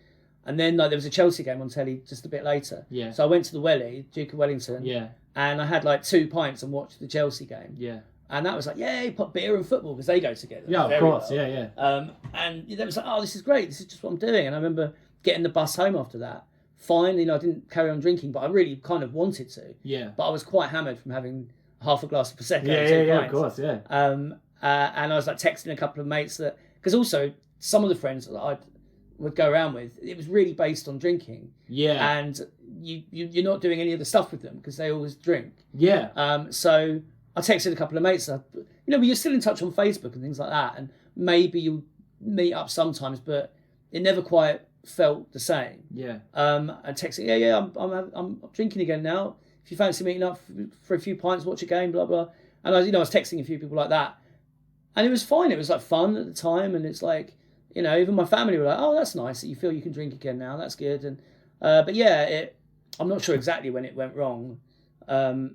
And then there was a Chelsea game on telly just a bit later. Yeah. So I went to the Welly, Duke of Wellington. Yeah. And I had like 2 pints and watched the Chelsea game. Yeah. And that was like, yay, put beer and football, because they go together. Yeah, of course. Well. Yeah. And it was like, oh, this is great. This is just what I'm doing. And I remember getting the bus home after that. Fine, you know, I didn't carry on drinking, but I really kind of wanted to. Yeah. But I was quite hammered from having half a glass of Prosecco. Yeah, of course, yeah. And I was like texting a couple of mates that, because also some of the friends that I would go around with, it was really based on drinking. Yeah. And you're not doing any of the stuff with them because they always drink. Yeah. So I texted a couple of mates, you know, but you're still in touch on Facebook and things like that, and maybe you'll meet up sometimes, but it never quite felt the same. Yeah. I texted, I'm drinking again now. If you fancy meeting up for a few pints, watch a game, blah blah. And I was texting a few people like that, and it was fine. It was like fun at the time, and it's like, you know, even my family were like, oh, that's nice that you feel you can drink again now. That's good. And but yeah, I'm not sure exactly when it went wrong. But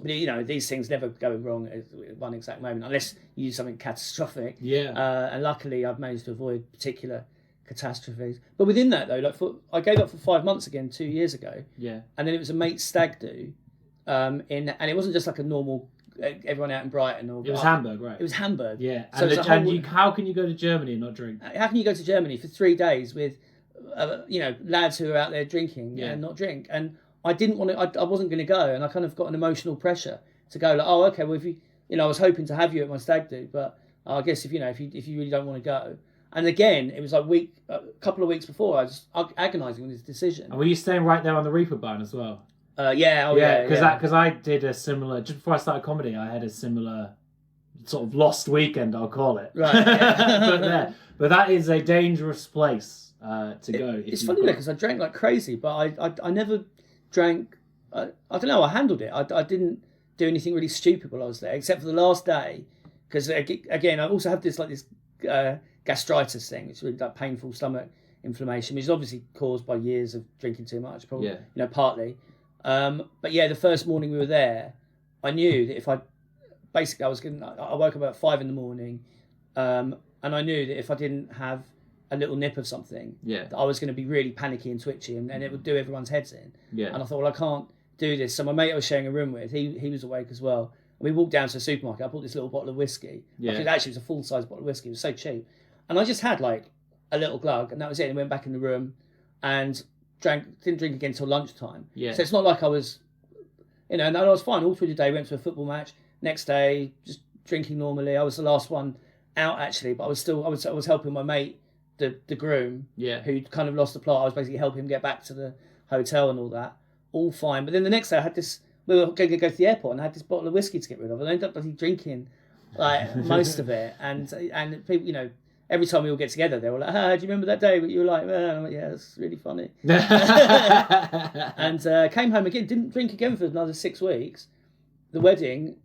you know, these things never go wrong at one exact moment unless you do something catastrophic. Yeah. And luckily, I've managed to avoid particular catastrophes. But within that, though, like I gave up for 5 months again 2 years ago. Yeah. And then it was a mate's stag do, and it wasn't just like a normal everyone out in Brighton. It was Hamburg, right? It was Hamburg. Yeah. So how can you go to Germany and not drink? How can you go to Germany for 3 days with, you know, lads who are out there drinking and not drink? And I didn't want to. I wasn't going to go, and I kind of got an emotional pressure to go. Like, oh, okay, well, if you know, I was hoping to have you at my stag do, but I guess if you really don't want to go. And again, it was like a couple of weeks before, I was agonising with this decision. And were you staying right there on the Reaper Barn as well? Yeah. Because I did a similar, just before I started comedy, I had a similar sort of lost weekend, I'll call it. Right. Yeah. but that is a dangerous place to go. It's funny because I drank like crazy, but I never drank. I don't know. I handled it. I didn't do anything really stupid while I was there, except for the last day, because again I also have this gastritis thing. It's really like painful stomach inflammation, which is obviously caused by years of drinking too much, probably. Yeah. You know, partly. But yeah, the first morning we were there, I knew that if I woke up about 5 a.m, and I knew that if I didn't have a little nip of something, that I was going to be really panicky and twitchy, and it would do everyone's heads in. Yeah. And I thought, well, I can't do this. So my mate I was sharing a room with, he was awake as well. And we walked down to the supermarket. I bought this little bottle of whiskey. Yeah. Actually, it was a full-size bottle of whiskey. It was so cheap. And I just had like a little glug, and that was it. And went back in the room and didn't drink again until lunchtime. Yeah. So it's not like I was, you know, and I was fine all through the day. Went to a football match. Next day, just drinking normally. I was the last one out actually, but I was helping my mate, the groom, who'd kind of lost the plot. I was basically helping him get back to the hotel and all that. All fine. But then the next day I had this, we were going to go to the airport, and I had this bottle of whiskey to get rid of. And I ended up bloody drinking like most of it. And people, you know, every time we all get together, they were like, do you remember that day where you were like, I'm like, yeah, that's really funny. And came home again, didn't drink again for another 6 weeks. The wedding,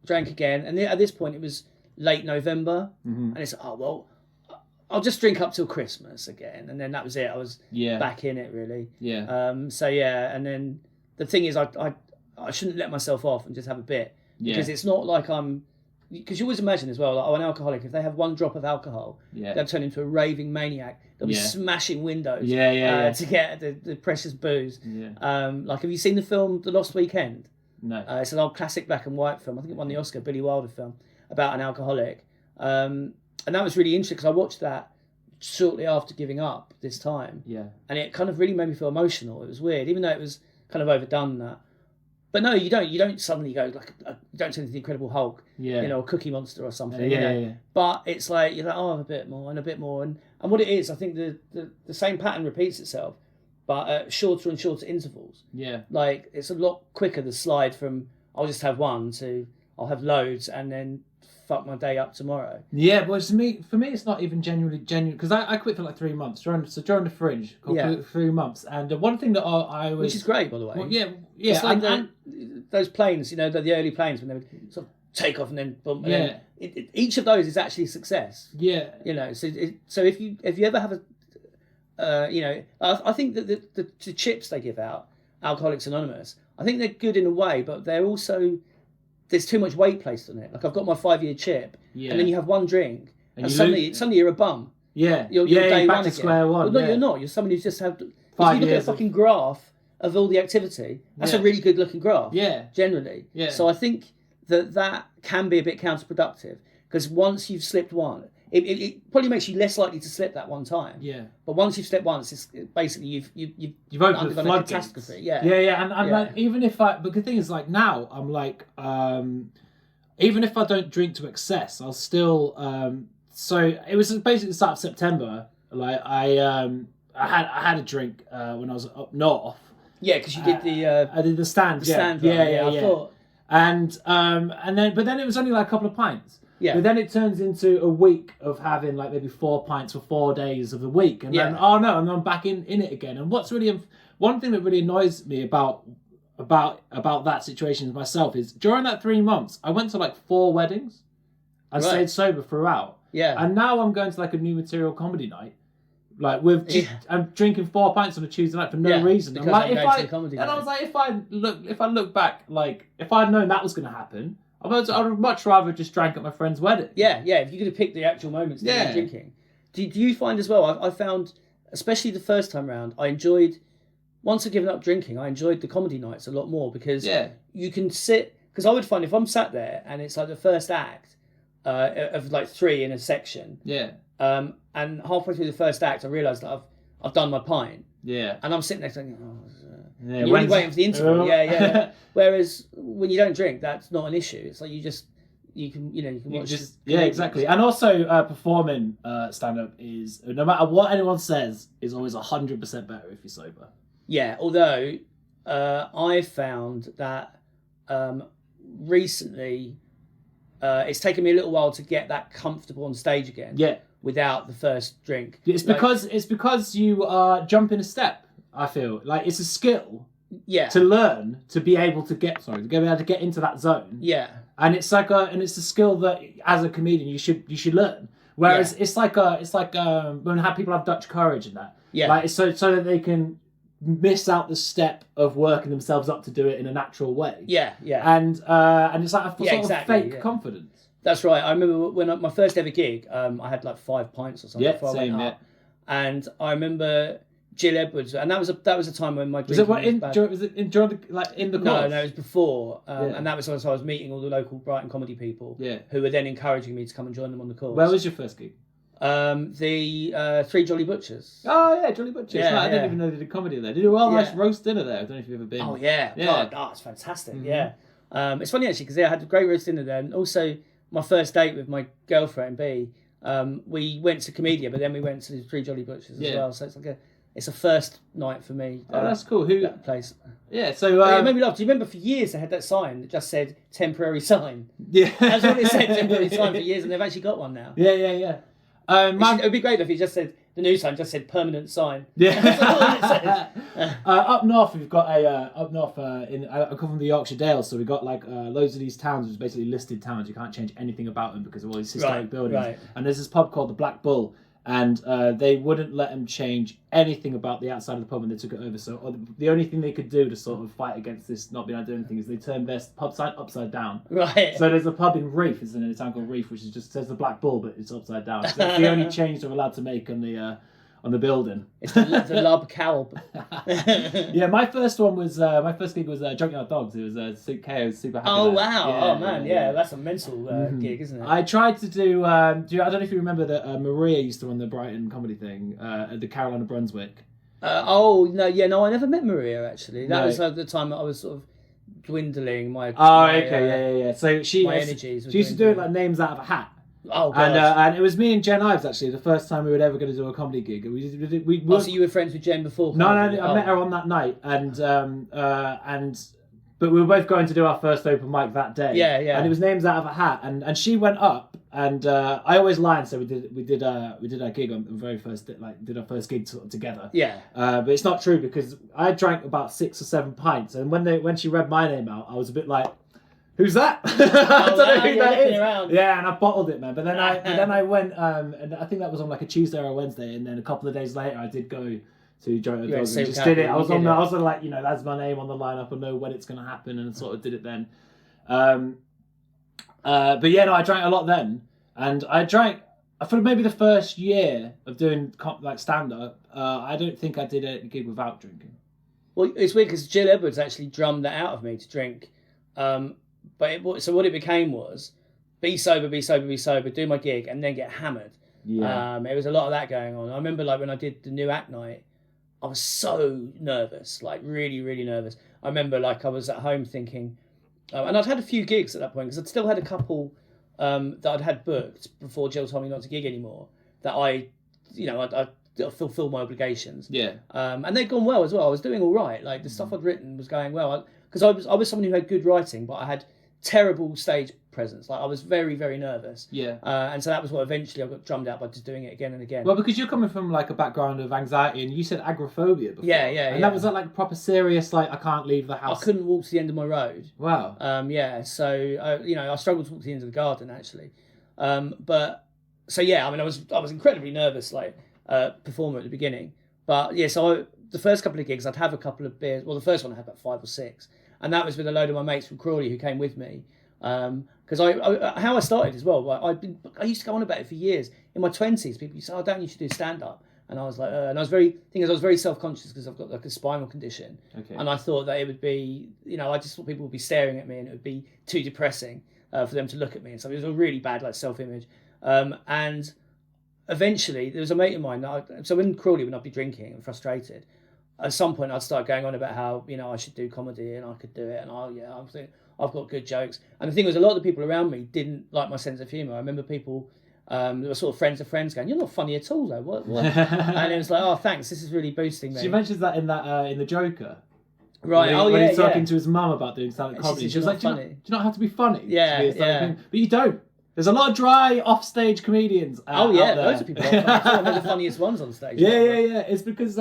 drank again. And at this point, it was late November. And it's, well, I'll just drink up till Christmas again. And then that was it. I was back in it, really. Yeah. So, yeah. And then the thing is, I shouldn't let myself off and just have a bit. Because it's not like because you always imagine as well, like, an alcoholic, if they have one drop of alcohol, they'll turn into a raving maniac. They'll be smashing windows to get the precious booze. Like, have you seen the film The Lost Weekend? No. It's an old classic black and white film. I think it won the Oscar, Billy Wilder film, about an alcoholic. And that was really interesting because I watched that shortly after giving up this time. Yeah. And it kind of really made me feel emotional. It was weird, even though it was kind of overdone that. But no, you don't suddenly go like, you don't turn into the Incredible Hulk, or Cookie Monster or something. Yeah. But it's like, you're like, a bit more and a bit more. And what it is, I think the same pattern repeats itself, but at shorter and shorter intervals. Yeah. Like, it's a lot quicker, the slide from, I'll just have one to, I'll have loads and then fuck my day up tomorrow. Yeah, but for me, it's not even genuine, because I quit for like 3 months, during the Fringe, 3 months. And one thing that I always... Which is great, by the way. Well, yeah. It's like those planes, the early planes when they would sort of take off and then boom. And then each of those is actually a success. Yeah. So if you ever have I think that the chips they give out, Alcoholics Anonymous, I think they're good in a way, but they're also... There's too much weight placed on it. Like, I've got my 5-year chip, and then you have one drink, and suddenly you're a bum. Yeah. You're day back one to again. square one. Well, no, you're not. You're somebody who's just had... If 5 you look at a years fucking graph of all the activity, that's a really good looking graph. Yeah. Generally. Yeah. So I think that can be a bit counterproductive, because once you've slipped one, it probably makes you less likely to slip that one time. Yeah. But once you've slipped once, it's basically you've opened the a catastrophe. Yeah. Yeah. And like, even if but the thing is, like, now I'm like, even if I don't drink to excess, I'll still. So it was basically the start of September. Like, I had a drink when I was up north. Yeah, because you did I did the stand. The stand run. I thought. And then it was only like a couple of pints. Yeah. But then it turns into a week of having like maybe 4 pints for 4 days of the week, and then and I'm back in it again. And what's really one thing that really annoys me about that situation with myself is, during that 3 months I went to like 4 weddings and stayed sober throughout. Yeah. And now I'm going to like a new material comedy night, like I'm drinking 4 pints on a Tuesday night for no reason. Because I'm like, I was like, if I look back, like, if I'd known that was going to happen, I would much rather just drank at my friend's wedding. Yeah. If you could have picked the actual moments that you're drinking. Do you find as well? I found, especially the first time round, I enjoyed. Once I've given up drinking, I enjoyed the comedy nights a lot more, because you can sit. Because I would find if I'm sat there and it's like the first act of like 3 in a section. Yeah. And halfway through the first act, I realised that I've done my pint. Yeah. And I'm sitting there thinking, you're really waiting for the interval. Yeah. Whereas when you don't drink, that's not an issue. It's like you can watch. Exactly. And also, performing stand-up is, no matter what anyone says, is always 100% better if you're sober. Yeah. Although I've found that recently it's taken me a little while to get that comfortable on stage again. Yeah. Without the first drink. It's because you are jumping a step. I feel like it's a skill. Yeah. To learn to be able to get into that zone. Yeah. And it's a skill that as a comedian you should learn. Whereas it's like when people have Dutch courage and that. Yeah. Like, it's so that they can miss out the step of working themselves up to do it in a natural way. Yeah. And it's like a sort of fake confidence. That's right. I remember when my first ever gig, I had like 5 pints or something before I went up. And I remember Jill Edwards, and that was a time when my drinking was bad. Was it during the course? No, it was before. And that was when I was meeting all the local Brighton comedy people who were then encouraging me to come and join them on the course. Where was your first gig? The Three Jolly Butchers. Oh yeah, Jolly Butchers. Yeah, I didn't even know they did comedy there. They do a nice roast dinner there. I don't know if you've ever been. Oh yeah. God, it's fantastic. Mm-hmm. Yeah. It's funny actually, because I had a great roast dinner there, and also my first date with my girlfriend B. We went to Comedia, but then we went to the Three Jolly Butchers as well. So it's a first night for me. Oh, that's cool. That place? Yeah, so... it made me laugh. Do you remember for years they had that sign that just said temporary sign? Yeah. That's what it said, temporary sign, for years, and they've actually got one now. Yeah. It would be great if he just said, the news sign just said permanent sign. Yeah. That's all it says. Up north, we've got I come from the Yorkshire Dales, so we've got like loads of these towns, which are basically listed towns. You can't change anything about them because of all these historic buildings. Right. And there's this pub called the Black Bull, and they wouldn't let them change anything about the outside of the pub when they took it over. So the only thing they could do to sort of fight against this not being able to do anything is they turned their pub sign upside down. Right. So there's a pub in Reef, it's in a town called Reef, which is just says the Black Bull, but it's upside down. So that's the only change they're allowed to make on the building. It's the Lub Calb. Yeah, my first gig was Junkyard Dogs. It was I was super happy. Oh wow! That's a mental gig, isn't it? I tried to do. I don't know if you remember that Maria used to run the Brighton comedy thing at the Carolina Brunswick. I never met Maria actually. That was the time that I was sort of dwindling my. So she used to do it like names out of a hat. Oh god! And it was me and Jen Ives actually the first time we were ever going to do a comedy gig. So you were friends with Jen before? No, I met her on that night, but we were both going to do our first open mic that day. Yeah. And it was names out of a hat, and she went up, and I always lie and say we did our gig on the very first did our first gig together. Yeah. But it's not true because I drank about 6 or 7 pints, and when she read my name out, I was a bit like, who's that? I don't know who that is. Around. Yeah, and I bottled it, man. But then I went, and I think that was on like a Tuesday or a Wednesday, and then a couple of days later, I did go to Joe Dogs and just did it. I was like, that's my name on the lineup. I know when it's going to happen, and sort of did it then. But yeah, no, I drank a lot then, and I drank for maybe the first year of doing stand up. I don't think I did a gig without drinking. Well, it's weird because Jill Edwards actually drummed that out of me to drink. So what it became was be sober, do my gig, and then get hammered. Yeah. It was a lot of that going on. I remember when I did the new act night, I was so nervous, really, really nervous. I remember I was at home thinking, and I'd had a few gigs at that point because I'd still had a couple that I'd had booked before Jill told me not to gig anymore. That I fulfill my obligations. Yeah. And they'd gone well as well. I was doing all right. The stuff I'd written was going well. Because I was someone who had good writing, but I had terrible stage presence. I was very, very nervous. Yeah. And so that was what eventually I got drummed out by just doing it again and again. Well, because you're coming from a background of anxiety, and you said agoraphobia before. Yeah. And that was proper serious. I can't leave the house. I couldn't walk to the end of my road. Wow. So I struggled to walk to the end of the garden actually. I was incredibly nervous performer at the beginning. But yeah, so the first couple of gigs I'd have a couple of beers. Well, the first one I had about 5 or 6. And that was with a load of my mates from Crawley who came with me. Because how I started as well, I used to go on about it for years. In my 20s, people used to say, "Oh, Dan, you should do stand-up." And I was like, and I was very self-conscious because I've got a spinal condition. Okay. And I thought that it would be, I just thought people would be staring at me and it would be too depressing for them to look at me. And so it was a really bad self-image. And eventually, there was a mate of mine. So in Crawley, when I'd be drinking and frustrated, at some point I'd start going on about how I should do comedy and I could do it, and I've got good jokes. And the thing was, a lot of the people around me didn't like my sense of humour. I remember people that were sort of friends of friends going, "You're not funny at all, though." What? And it was like, "Oh, thanks. This is really boosting me." She mentions that in the Joker. Right. When he's talking to his mum about doing stand-up comedy, she was like, "Do you not have to be funny?" Yeah. But you don't. There's a lot of dry off-stage comedians. Out there. Loads of people. They're the funniest ones on stage. Yeah. It's because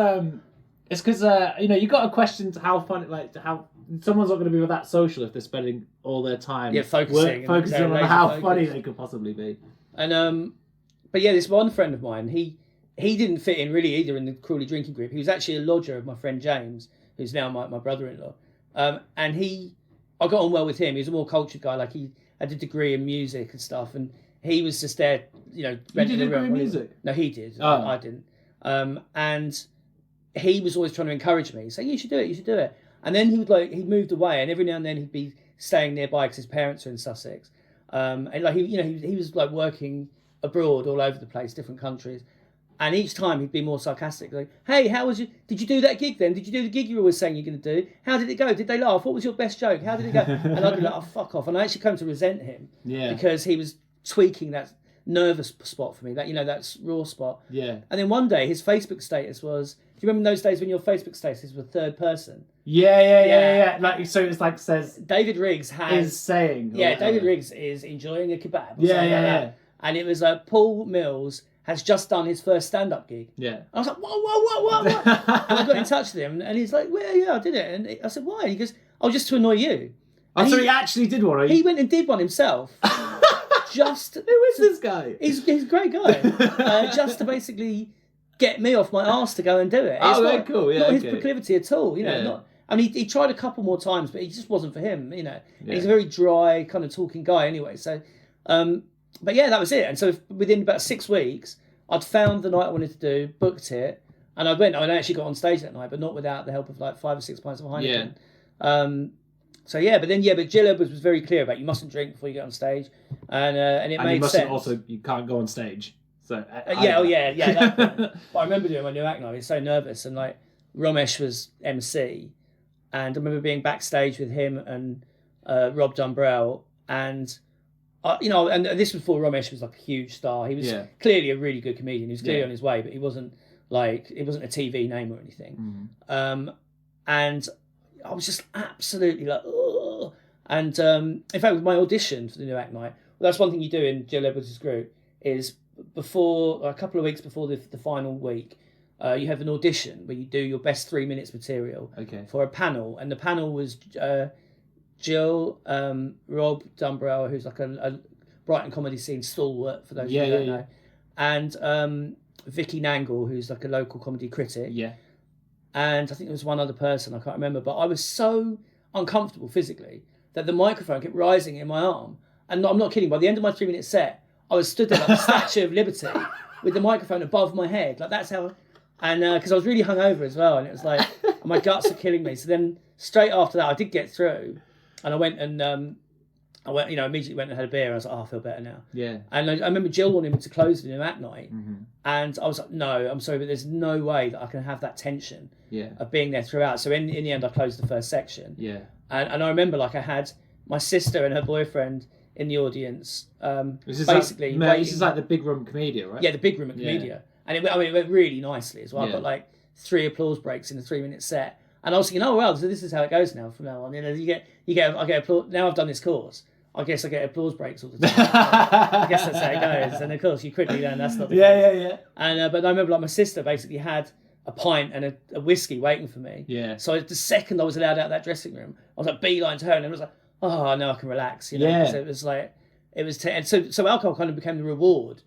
you got to question how funny, how someone's not going to be that social if they're spending all their time focusing on how funny they could possibly be. And but yeah, this one friend of mine, he didn't fit in really either in the Crawley drinking group. He was actually a lodger of my friend James, who's now my brother-in-law. And I got on well with him. He was a more cultured guy. He had a degree in music and stuff, and he was just there, You did a degree in music? No, he did. Oh. I didn't. And he was always trying to encourage me, saying, "You should do it." And then he moved away, and every now and then he'd be staying nearby because his parents are in Sussex. And he was working abroad all over the place, different countries. And each time he'd be more sarcastic, like, "Hey, did you do that gig then? Did you do the gig you were always saying you're going to do? How did it go? Did they laugh? What was your best joke? How did it go?" And I'd be like, "Oh, fuck off." And I actually come to resent him because he was tweaking that nervous spot for me, that raw spot. Yeah. And then one day his Facebook status was, do you remember those days when your Facebook status was third person? Yeah. So it's says David Riggs is saying. Yeah, David Riggs is enjoying a kebab. Yeah. And it was Paul Mills has just done his first stand-up gig. Yeah. I was like, what? And I got in touch with him, and he's like, well, yeah, I did it. And I said, why? And he goes, oh, just to annoy you. Oh, so he actually did one. He went and did one himself. Who is this guy? He's a great guy. Just to basically get me off my arse to go and do it. It's cool. Yeah, not his proclivity at all. I mean, he tried a couple more times, but he just wasn't for him. And he's a very dry, kind of talking guy anyway. So, but yeah, that was it. And so within about 6 weeks, I'd found the night I wanted to do, booked it, and I went. I actually got on stage that night, but not without the help of like 5 or 6 pints of Heineken. Yeah. But Jill Edwards was very clear about you mustn't drink before you get on stage, and it made sense. Also, you can't go on stage. So But I remember doing my new act night. I was so nervous, and like Ramesh was MC, and I remember being backstage with him and Rob Dumbrell, and and this was before Ramesh was like a huge star. He was clearly a really good comedian. He was clearly on his way, but it wasn't a TV name or anything. Mm-hmm. And I was just absolutely like, ugh. And in fact, with my audition for the new act night, that's one thing you do in Jill Edwards' group is a couple of weeks before the final week, you have an audition where you do your best 3 minutes material for a panel, and the panel was Jill, Rob Dumbrell, who's like a Brighton comedy scene stalwart for those who don't know, and Vicky Nangle, who's like a local comedy critic, and I think there was one other person I can't remember, but I was so uncomfortable physically that the microphone kept rising in my arm, and I'm not kidding. By the end of my 3 minute set, I was stood there like the Statue of Liberty with the microphone above my head, like that's how. And because I was really hungover as well, and it was like my guts are killing me. So then straight after that, I did get through, and I went and immediately went and had a beer. And I was like, oh, I feel better now. Yeah. And I remember Jill wanted me to close the new act night, and I was like, no, I'm sorry, but there's no way that I can have that tension of being there throughout. So in the end, I closed the first section. Yeah. And I remember like I had my sister and her boyfriend in the audience. This is like the Big Room Commedia, right? Yeah, the Big Room at Commedia. And it went really nicely as well. I got like 3 applause breaks in a 3 minute set. And I was thinking, oh, well, so this is how it goes now from now on. I get applause. Now I've done this course, I guess I get applause breaks all the time. I guess that's how it goes. And of course, you quickly learn that's not the case. Yeah. And but I remember like my sister basically had a pint and a whiskey waiting for me. Yeah. So the second I was allowed out of that dressing room, I was like beeline to her, and it was like, oh, now I can relax. Yeah. So it was like. And so alcohol kind of became the reward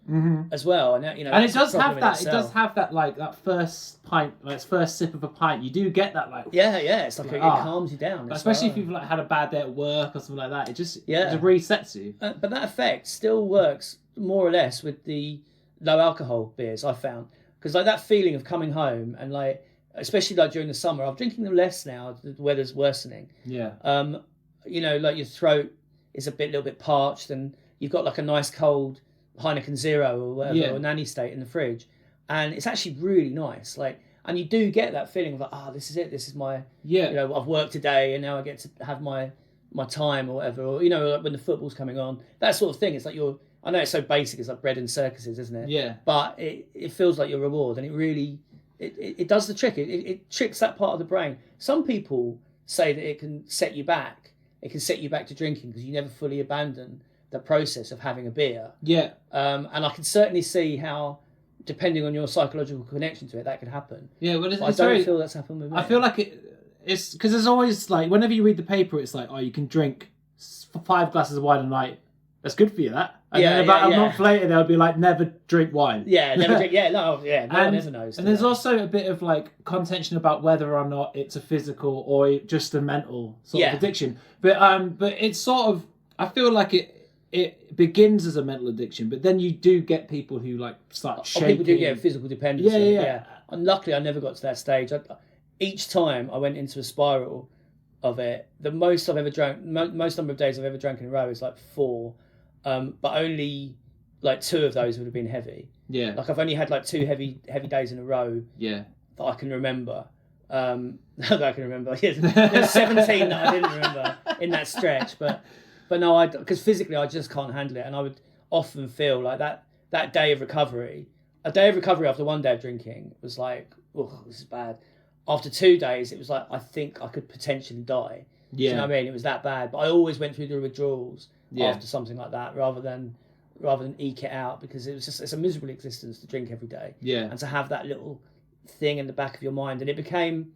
as well, and and it does have that. It does have that like that first pint, like first sip of a pint. You do get that like it's like it calms you down, especially if you've like had a bad day at work or something like that. It just resets you. But that effect still works more or less with the low alcohol beers I found, because like that feeling of coming home and like especially like during the summer, I'm drinking them less now. The weather's worsening. Yeah. Like your throat is a little bit parched, and you've got like a nice cold Heineken Zero or whatever, or Nanny State in the fridge, and it's actually really nice. Like, and you do get that feeling of like, this is it. This is my, I've worked today, and now I get to have my time or whatever. Or like when the football's coming on, that sort of thing. It's like I know it's so basic. It's like bread and circuses, isn't it? Yeah. But it feels like your reward, and it really it does the trick. It tricks that part of the brain. Some people say that it can set you back. It can set you back to drinking because you never fully abandon the process of having a beer. Yeah. And I can certainly see how, depending on your psychological connection to it, that could happen. Yeah, well, I don't feel that's happened with me. I feel like it's because there's always like, whenever you read the paper, it's like, you can drink 5 glasses of wine a night. That's good for you, that. And then about a month later, they'll be like, never drink wine. Yeah, never drink. Yeah, no, yeah, no one ever knows. And there's also a bit of like contention about whether or not it's a physical or just a mental sort of addiction. But it's sort of, I feel like it begins as a mental addiction, but then you do get people who like start shaking. People do get physical dependency. Yeah. And luckily, I never got to that stage. Each time I went into a spiral of it, the most I've ever drank, most number of days I've ever drank in a row is like 4. But only like 2 of those would have been heavy. Yeah. Like I've only had like 2 heavy days in a row. Yeah. That I can remember. That I can remember. Yes. There's 17 that I didn't remember in that stretch. But no, because physically I just can't handle it, and I would often feel like that day of recovery. A day of recovery after 1 day of drinking was like, oh, this is bad. After 2 days, it was like I think I could potentially die. Yeah. Do you know what I mean? It was that bad. But I always went through the withdrawals. After something like that, rather than rather than eke it out, because it's a miserable existence to drink every day. Yeah. And to have that little thing in the back of your mind, and it became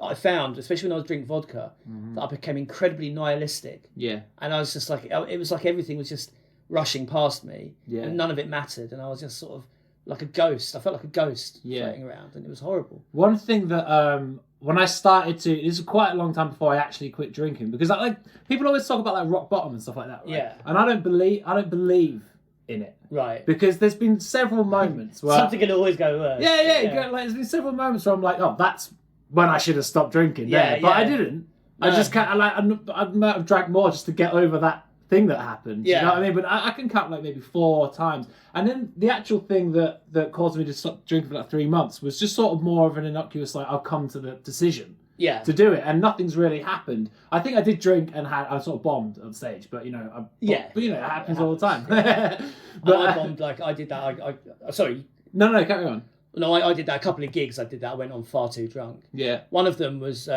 I found, especially when I was drinking vodka, that I became incredibly nihilistic. Yeah. And I was just like, it was like everything was just rushing past me, and none of it mattered, and I was just sort of like a ghost. I felt like a ghost floating around, and it was horrible. One thing that when I started to, this was quite a long time before I actually quit drinking, because like people always talk about like rock bottom and stuff like that, right? Yeah. And I don't believe in it, right? Because there's been several moments where something can always go worse. Yeah. Like, there's been several moments where I'm like, oh, that's when I should have stopped drinking. But I didn't. No. I just can't. I might have drank more just to get over that thing that happened. Yeah. You know what I mean? But I can count like maybe 4 times. And then the actual thing that caused me to stop drinking for like 3 months was just sort of more of an innocuous, like, I'll come to the decision to do it. And nothing's really happened. I think I did drink and I sort of bombed on stage, but but it happens all the time. But I bombed, like, I did that. I sorry. No, carry on. No, I did that. A couple of gigs I did that. I went on far too drunk. Yeah. One of them was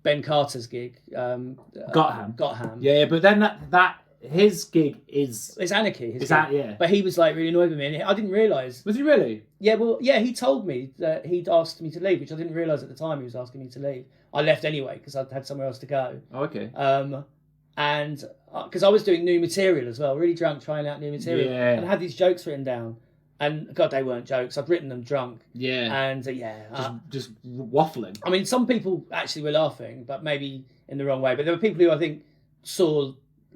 Ben Carter's gig. Gotham. Yeah, but then that his gig is... It's anarchy. Yeah. But he was like really annoyed with me, and I didn't realise. Was he really? Yeah, well, yeah, he told me that he'd asked me to leave, which I didn't realise at the time he was asking me to leave. I left anyway, because I had somewhere else to go. Oh, okay. And because I was doing new material as well, really drunk, trying out new material. Yeah. And I had these jokes written down. And God, they weren't jokes. I'd written them drunk. Yeah. And just waffling. I mean, some people actually were laughing, but maybe in the wrong way. But there were people who I think saw...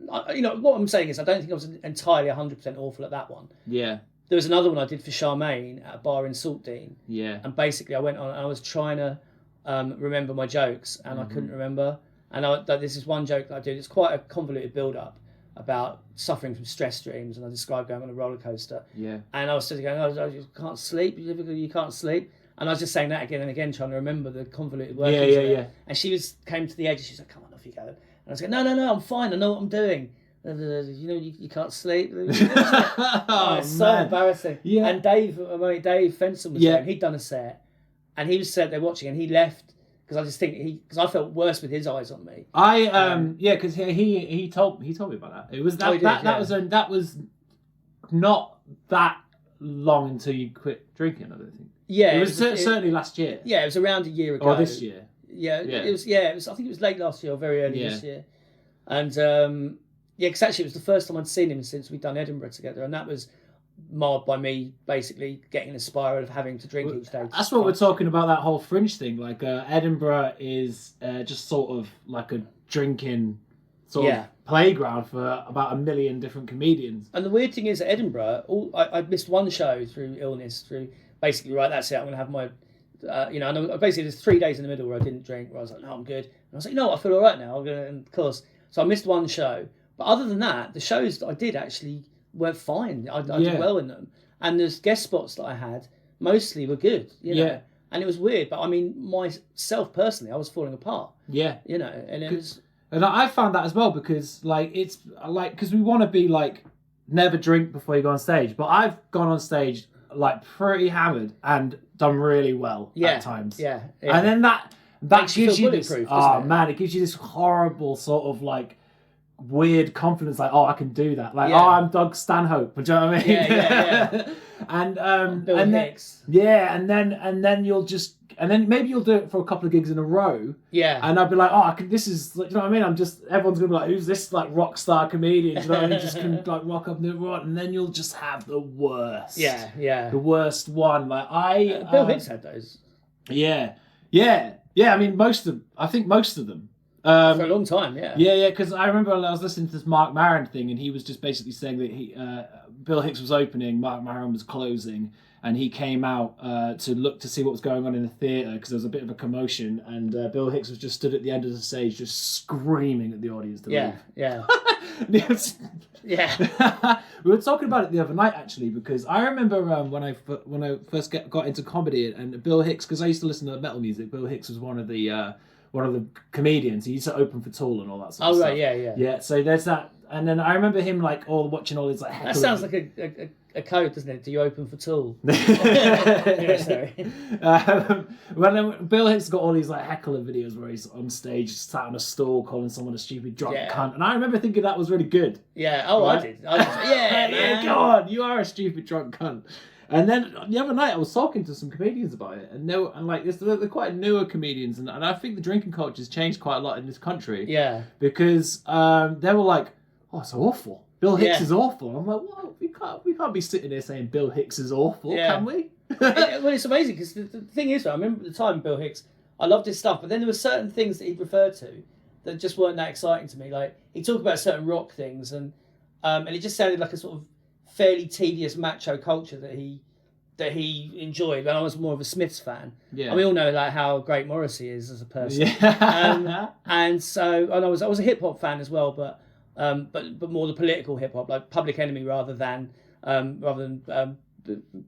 what I'm saying is I don't think I was entirely 100% awful at that one. Yeah. There was another one I did for Charmaine at a bar in Saltdean. Yeah. And basically I went on and I was trying to remember my jokes, and I couldn't remember. And this is one joke that I did. It's quite a convoluted build-up about suffering from stress dreams, and I described going on a roller coaster. Yeah. And I was sitting going, you can't sleep, you can't sleep. And I was just saying that again and again, trying to remember the convoluted workings of it. Yeah. And she came to the edge, and she's like, come on, off you go. And I was going, no, I'm fine, I know what I'm doing. You can't sleep. It's so embarrassing. Yeah. And Dave Fenson was there, and he'd done a set, and he was sat there watching, and he left. Because I just think because I felt worse with his eyes on me. Because he told me about that. It was that was not that long until you quit drinking. I don't think. Yeah, it was certainly last year. Yeah, it was around a year ago. Or this year. Yeah, it was. Yeah, it was. I think it was late last year or very early this year. And because actually it was the first time I'd seen him since we'd done Edinburgh together, and that was marred by me basically getting in a spiral of having to drink each day. That's what we're talking about, that whole Fringe thing. Like Edinburgh is just sort of like a drinking sort of playground for about 1 million different comedians. And the weird thing is at Edinburgh, I missed one show through illness, through basically, right, that's it, I'm going to have my, and basically there's 3 days in the middle where I didn't drink, where I was like, no, I'm good. And I was like, no, I feel all right now. And of course, so I missed one show. But other than that, the shows that I did actually were fine. I did well in them. And the guest spots that I had mostly were good, you know. And it was weird, but I mean, myself personally, I was falling apart. Yeah. You know, and it was... And I found that as well, because because we want to be like, never drink before you go on stage. But I've gone on stage like pretty hammered and done really well at times. Yeah. And then that gives you this, it gives you this horrible sort of like, weird confidence, like, I can do that, like, I'm Doug Stanhope, do you know what I mean? Yeah. And Bill Hicks. And then you'll just, and then maybe you'll do it for a couple of gigs in a row. Yeah. And I'll be like, I can. This is, like, you know what I mean? Everyone's gonna be like, who's this like rock star comedian? Do you know what I mean? Just can like rock up the road, and then you'll just have the worst. Yeah. The worst one. Like Bill Hicks had those. Yeah. I mean, I think most of them. For a long time, yeah. Yeah, because I remember I was listening to this Mark Maron thing, and he was just basically saying that Bill Hicks was opening, Mark Maron was closing, and he came out to look to see what was going on in the theatre, because there was a bit of a commotion, and Bill Hicks was just stood at the end of the stage just screaming at the audience to leave. Yeah. We were talking about it the other night, actually, because I remember when I first got into comedy, and Bill Hicks, because I used to listen to metal music, Bill Hicks was one of the comedians. He used to open for Tool and all that sort of stuff. Yeah. Yeah, so there's that. then I remember him like watching all his like. That sounds like a code, doesn't it? Do you open for tool? Yeah, sorry. When Bill Hicks got all these like heckler videos where he's on stage, sat on a stool, calling someone a stupid drunk cunt, and I remember thinking that was really good. Yeah. Oh, right? I did. Yeah. Go on, you are a stupid drunk cunt. And then the other night I was talking to some comedians about it, and they're quite newer comedians, and I think the drinking culture has changed quite a lot in this country. Yeah. Because they were like, "Oh, it's awful. Bill Hicks is awful." I'm like, "Well, we can't be sitting here saying Bill Hicks is awful, can we?" Well, it's amazing because the thing is, I remember at the time Bill Hicks, I loved his stuff, but then there were certain things that he'd referred to that just weren't that exciting to me. Like he'd talk about certain rock things, and it just sounded like a sort of fairly tedious macho culture that he enjoyed. When I was more of a Smiths fan, and we all know like how great Morrissey is as a person. And I was a hip hop fan as well, but more the political hip hop, like Public Enemy rather than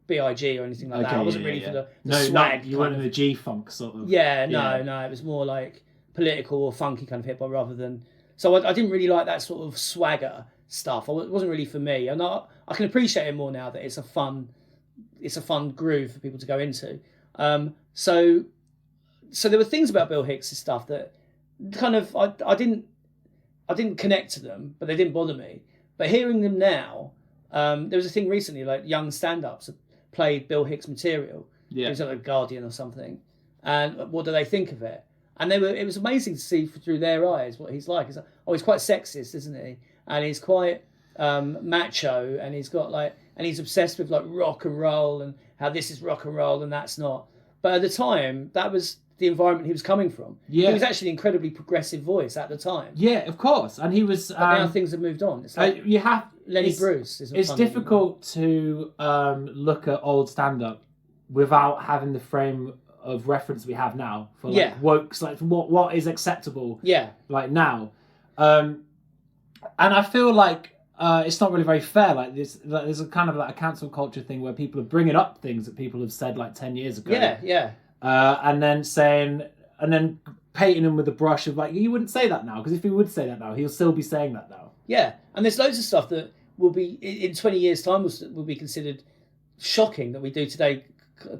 B.I.G. or anything like that. I wasn't really for the swag. You weren't in the G-funk sort of. No, it was more like political or funky kind of hip hop rather than. So I didn't really like that sort of swagger stuff. It wasn't really for me, and I can appreciate it more now that it's a fun groove for people to go into. So there were things about Bill Hicks' stuff that kind of I didn't connect to them, but they didn't bother me. But hearing them now, there was a thing recently like young stand-ups played Bill Hicks material. It was like The Guardian or something, and what do they think of it? And it was amazing to see through their eyes what he's like. He's quite sexist, isn't he? And he's quite macho, and he's obsessed with like rock and roll and how this is rock and roll and that's not. But at the time, that was the environment he was coming from. He was actually an incredibly progressive voice at the time. Yeah, of course. And he was. But now things have moved on. It's like Lenny Bruce. It's difficult to look at old stand-up without having the frame of reference we have now for like wokes, like what is acceptable. Like now, and I feel like. It's not really very fair. Like there's a kind of like a cancel culture thing where people are bringing up things that people have said like 10 years ago. And then painting him with a brush of like, you wouldn't say that now, because if he would say that now, he'll still be saying that now. Yeah, and there's loads of stuff that will be in 20 years' time will be considered shocking that we do today.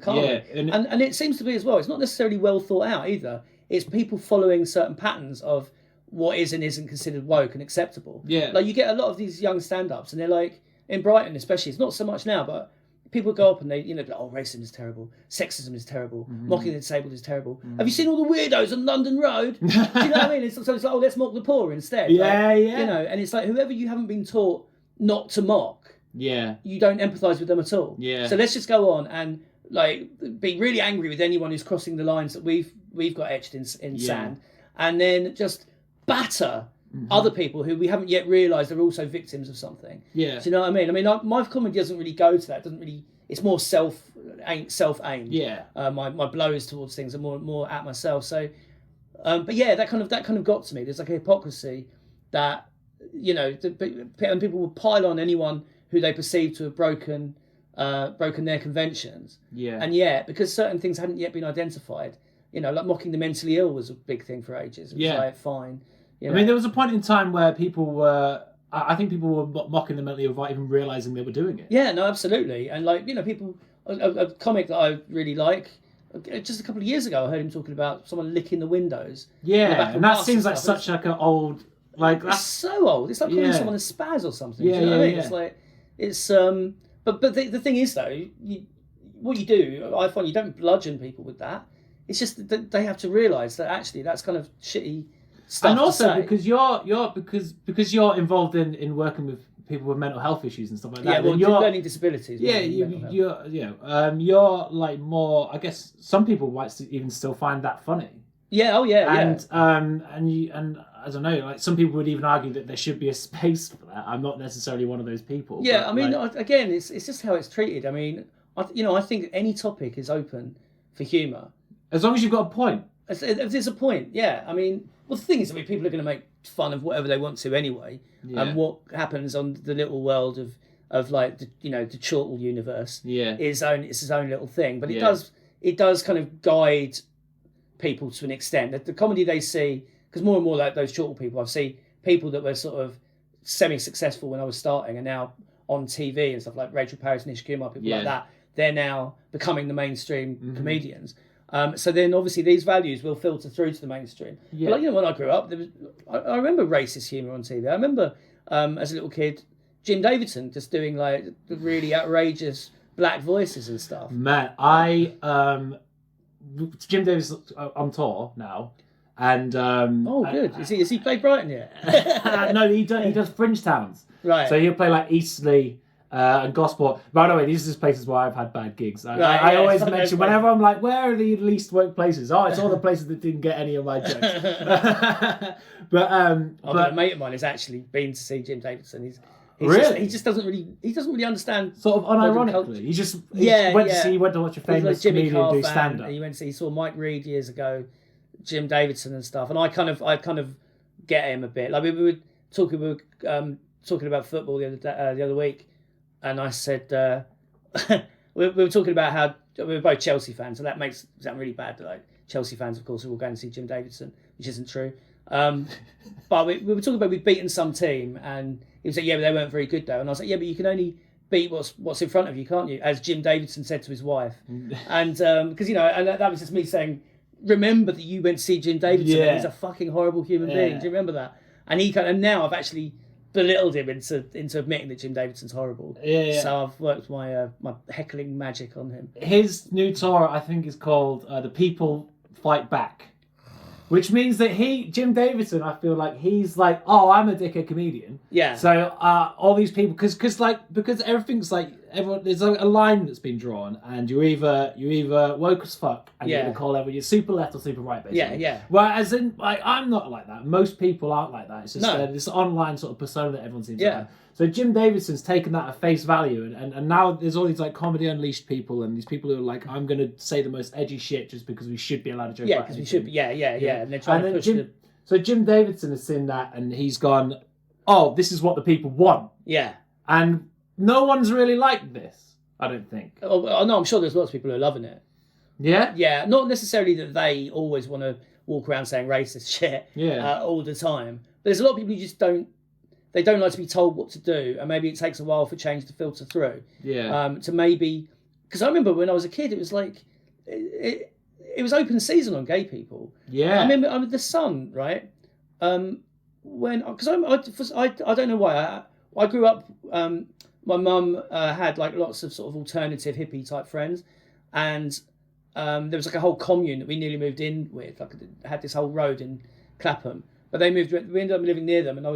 And it seems to be as well. It's not necessarily well thought out either. It's people following certain patterns of what is and isn't considered woke and acceptable. Like you get a lot of these young stand-ups, and they're like, in Brighton especially, it's not so much now, but people go up and they, like, oh, racism is terrible, sexism is terrible, mocking the disabled is terrible. Have you seen all the weirdos on London Road? Do you know what I mean? So it's like, oh, let's mock the poor instead. And it's like, whoever you haven't been taught not to mock, you don't empathise with them at all. So let's just go on and like be really angry with anyone who's crossing the lines that we've got etched in sand, and then just batter other people who we haven't yet realised are also victims of something. Do you know what I mean? I mean, my comedy doesn't really go to that. It doesn't really. It's more self-aimed. My blows towards things are more at myself. So, but that kind of got to me. There's like a hypocrisy that and people will pile on anyone who they perceive to have broken their conventions. And yet, because certain things hadn't yet been identified, like mocking the mentally ill was a big thing for ages. It was like, fine. I mean, there was a point in time where I think people were mocking the mentally ill without even realising they were doing it. Yeah, no, absolutely. And like, people, a comic that I really like, just a couple of years ago, I heard him talking about someone licking the windows. And that seems like such like an old, like that's so old. It's like calling someone a spaz or something. Do you know what I mean? It's like, it's but the thing is though, what you do, I find you don't bludgeon people with that. It's just that they have to realise that actually that's kind of shitty stuff. And also because you're involved in working with people with mental health issues and stuff like that. Yeah, well, you're learning disabilities. You're like more. I guess some people might even still find that funny. And I don't know. Like some people would even argue that there should be a space for that. I'm not necessarily one of those people. Yeah, I mean, again, it's just how it's treated. I mean, I think any topic is open for humour as long as you've got a point. If there's a point, I mean, well, the thing is, people are going to make fun of whatever they want to anyway. And what happens on the little world of like the Chortle universe is its own little thing. But it does kind of guide people to an extent. The comedy they see, because more and more like those Chortle people, I've seen people that were sort of semi-successful when I was starting, and now on TV and stuff like Rachel Paris, Nish Kumar, people like that, they're now becoming the mainstream comedians. So then obviously these values will filter through to the mainstream. Yeah. But like, when I grew up, I remember racist humour on TV. I remember as a little kid, Jim Davidson just doing like the really outrageous black voices and stuff. Man, Jim Davidson on tour now. And good. Has he played Brighton yet? No, he does Fringe towns. Right. So he'll play like Eastleigh and Gosport. By the way, these are just places where I've had bad gigs. I always mention whenever I'm like, where are the least work places? Oh, it's all the places that didn't get any of my jokes. But a mate of mine has actually been to see Jim Davidson. He just doesn't really understand. Sort of unironically, he went to watch a famous comedian do stand up. He saw Mike Reed years ago, Jim Davidson and stuff, and I kind of get him a bit. Like we were talking about football the other week, and I said we were talking about how we were both Chelsea fans, so that makes it sound really bad. Like Chelsea fans, of course, are all going to see Jim Davidson, which isn't true. But we were talking about we'd beaten some team, and he was like, yeah, but they weren't very good though. And I was like, yeah, but you can only beat what's in front of you, can't you? As Jim Davidson said to his wife. And because and that was just me saying, remember that you went to see Jim Davidson and he's a fucking horrible human being. Do you remember that? And and now I've actually belittled him into admitting that Jim Davidson's horrible. So I've worked my heckling magic on him. His new tour, I think, is called The People Fight Back. Which means that Jim Davidson, I feel like he's like, oh, I'm a dickhead comedian. Yeah. So all these people, because everything's like, there's a line that's been drawn, and you're either woke as fuck, and you're gonna call everyone, you're super left or super right, basically. Yeah. Whereas I'm not like that. Most people aren't like that. It's just this online sort of persona that everyone seems to have. So Jim Davidson's taken that at face value, and now there's all these like Comedy Unleashed people, and these people who are like, I'm going to say the most edgy shit just because we should be allowed to joke about because we should be, yeah. And they're trying to push So Jim Davidson has seen that, and he's gone, oh, this is what the people want. Yeah. And no one's really like this, I don't think. Oh, no, I'm sure there's lots of people who are loving it. Yeah? Yeah, not necessarily that they always want to walk around saying racist shit all the time. But there's a lot of people who just don't like to be told what to do, and maybe it takes a while for change to filter through. Yeah. To maybe, because I remember when I was a kid, it was like it was open season on gay people. Yeah. I remember The Sun, right? Because I don't know why I grew up. My mum had like lots of sort of alternative hippie type friends, and there was like a whole commune that we nearly moved in with. Like had this whole road in Clapham. But we ended up living near them, and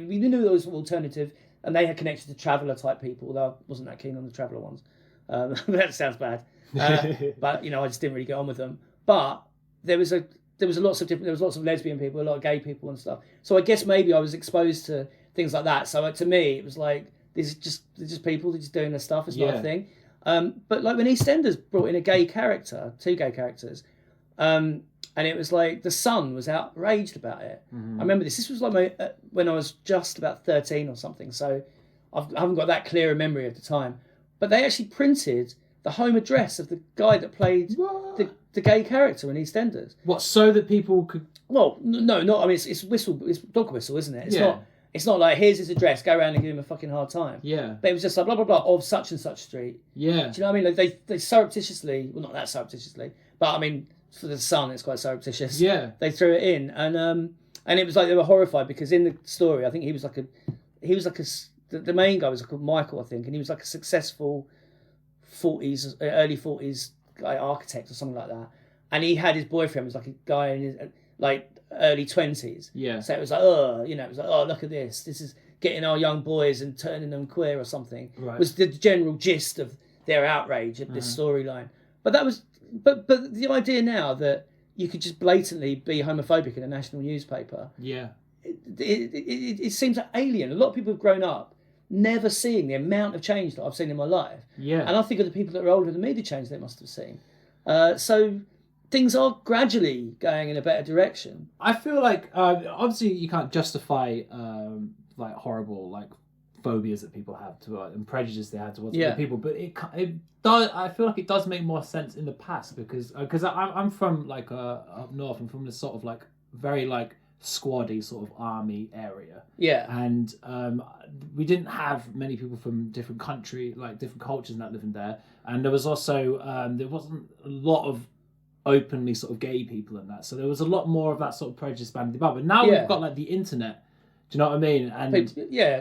we knew there was alternative, and they had connected to Traveller type people, although I wasn't that keen on the Traveller ones. That sounds bad. But I just didn't really get on with them. But there was lots of lesbian people, a lot of gay people and stuff. So I guess maybe I was exposed to things like that. So to me, it was like they're just people, they're just doing their stuff. It's not a thing. But like when EastEnders brought in two gay characters. And it was like the Sun was outraged about it. Mm-hmm. I remember this was like when I was just about 13 or something. So I haven't got that clear a memory of the time. But they actually printed the home address of the guy that played the gay character in EastEnders. What, so that people could? Well, no, not. I mean, it's dog whistle, isn't it? It's not like here's his address, go around and give him a fucking hard time. Yeah. But it was just like blah blah blah of such and such street. Yeah. Do you know what I mean? Like they surreptitiously, well, not that surreptitiously, but I mean, for the Sun, it's quite surreptitious. Yeah. They threw it in, and it was like they were horrified because in the story, I think the main guy was called Michael, I think, and he was like a successful early 40s guy, architect or something like that, and he had his boyfriend was like a guy in his like early 20s. Yeah. So it was like, oh, look at this. This is getting our young boys and turning them queer or something. Right. Was the general gist of their outrage at this storyline. But that was. But the idea now that you could just blatantly be homophobic in a national newspaper, it seems like alien. A lot of people have grown up never seeing the amount of change that I've seen in my life. Yeah. And I think of the people that are older than me, the change they must have seen. So things are gradually going in a better direction. I feel like obviously you can't justify like horrible like phobias that people have to and prejudice they have towards other people, but it does. I feel like it does make more sense in the past because I'm from like up north. I'm from this sort of like very like squaddy sort of army area. Yeah. And we didn't have many people from different different cultures that living there. And there was also, there wasn't a lot of openly sort of gay people in that. So there was a lot more of that sort of prejudice bandied about. But now we've got like the internet. Do you know what I mean? And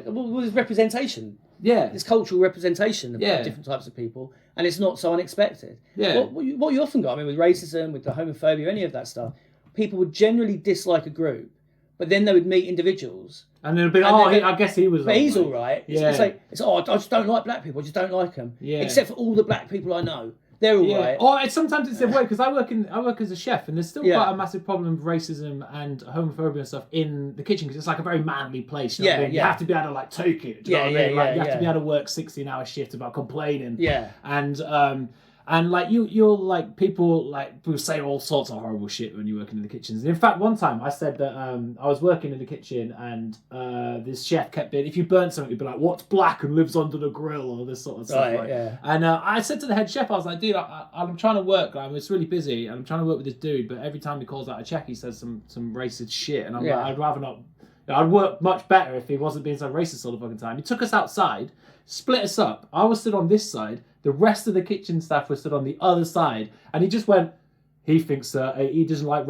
well, there's representation. Yeah. There's cultural representation of different types of people. And it's not so unexpected. Yeah. What you often got, I mean, with racism, with the homophobia, any of that stuff, people would generally dislike a group, but then they would meet individuals. And they'd be like, I guess he was but all he's right. all right. Yeah. I just don't like black people. I just don't like them. Yeah. Except for all the black people I know. They're all right. Or sometimes it's the way, because I work as a chef, and there's still quite a massive problem with racism and homophobia and stuff in the kitchen, because it's like a very manly place. You know what I mean? You have to be able to like take it. Do you know what I mean? Like you have to be able to work 16-hour shifts about complaining. Yeah. And like you'll like people will say all sorts of horrible shit when you're working in the kitchens. And in fact, one time I said that I was working in the kitchen, and this chef kept being, if you burn something, he'd be like, "What's black and lives under the grill?" or this sort of stuff. Right, yeah. And I said to the head chef, I was like, "Dude, I'm trying to work. It's really busy, and I'm trying to work with this dude. But every time he calls out a check, he says some racist shit. And I'm like, I'd rather not. I'd work much better if he wasn't being so racist all the fucking time." He took us outside, split us up. I was stood on this side. The rest of the kitchen staff were stood on the other side, and he just went, he thinks he doesn't like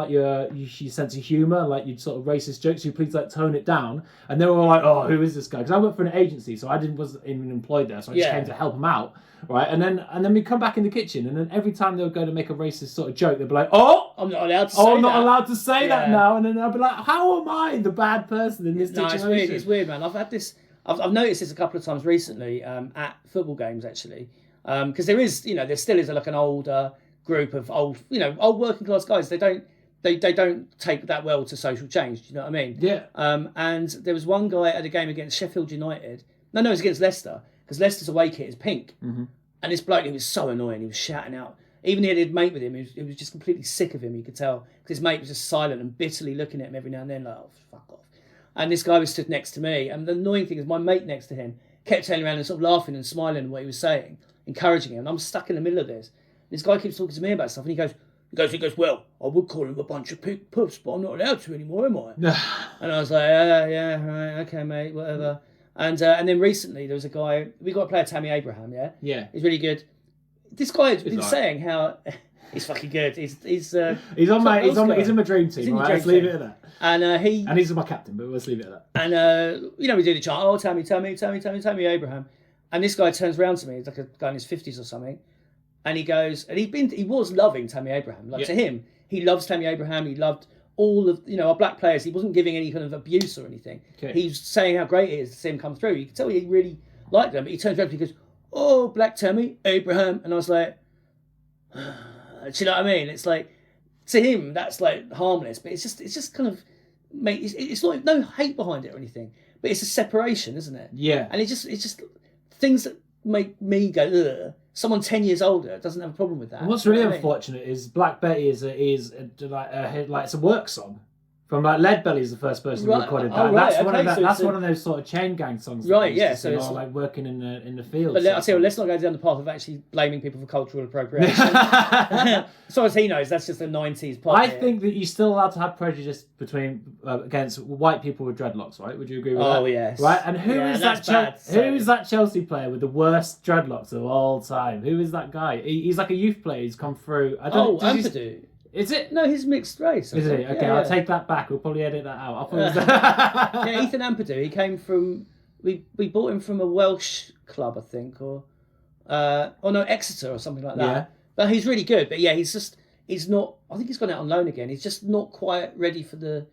your sense of humour, like your sort of racist jokes. So you please like tone it down. And they were all like, "Oh, who is this guy?" Because I worked for an agency, so I wasn't even employed there, so I just came to help him out, right? And then we come back in the kitchen, and then every time they were going to make a racist sort of joke, they'd be like, "Oh, I'm not allowed to say that. I'm not allowed to say that now." And then I'd be like, "How am I the bad person in this situation?" It's weird, man. I've had this. I've noticed this a couple of times recently at football games, actually, because there still is like an older group of old working class guys. They don't take that well to social change. Do you know what I mean? Yeah. And there was one guy at a game against Sheffield United. No, it was against Leicester, because Leicester's away kit is pink. Mm-hmm. And this bloke, he was so annoying. He was shouting out. Even he had a mate with him. He was just completely sick of him. You could tell, because his mate was just silent and bitterly looking at him every now and then, like, "Oh, fuck off." And this guy was stood next to me. And the annoying thing is, my mate next to him kept turning around and sort of laughing and smiling at what he was saying, encouraging him. And I'm stuck in the middle of this. This guy keeps talking to me about stuff, and he goes, "Well, I would call him a bunch of pig puffs, but I'm not allowed to anymore, am I?" And I was like, "Yeah, right, okay, mate, whatever." And then recently there was a guy, we got a player, Tammy Abraham, yeah, he's really good. This guy has been saying how he's fucking good. He's in my dream team. Right? Let's leave it at that. And he's my captain, but let's leave it at that. And we do the chant, "Oh, Tammy Abraham," and this guy turns around to me, he's like a guy in his 50s or something, and he goes, and he was loving Tammy Abraham. To him, he loves Tammy Abraham. He loved all of our black players. He wasn't giving any kind of abuse or anything. Okay. He's saying how great it is to see him come through. You can tell he really liked them. But he turns around and he goes, "Oh, black Tammy Abraham," and I was like, do you know what I mean? It's like, to him that's like harmless, but it's just kind of, mate, it's like no hate behind it or anything, but it's a separation, isn't it? Yeah. And it's just things that make me go, ugh. Someone 10 years older doesn't have a problem with that. And what's really unfortunate is Black Betty is it's a work song. From like Leadbelly is the first person who recorded that. That's one of those sort of chain gang songs. Right, yeah. So it's like working in the field. But I'll tell you, let's not go down the path of actually blaming people for cultural appropriation. As far as he knows, that's just a 90s pop. I think that you're still allowed to have prejudice against white people with dreadlocks, right? Would you agree with that? Oh, yes. Right? And who is that Chelsea player with the worst dreadlocks of all time? Who is that guy? He's like a youth player. He's come through. Ampadu. Is it? No, he's mixed race. Is it? Okay, I'll take that back. We'll probably edit that out. Yeah, Ethan Ampadu. He came from. We bought him from a Welsh club, I think, or Exeter or something like that. Yeah. But he's really good. But yeah, he's not. I think he's gone out on loan again. He's just not quite ready for the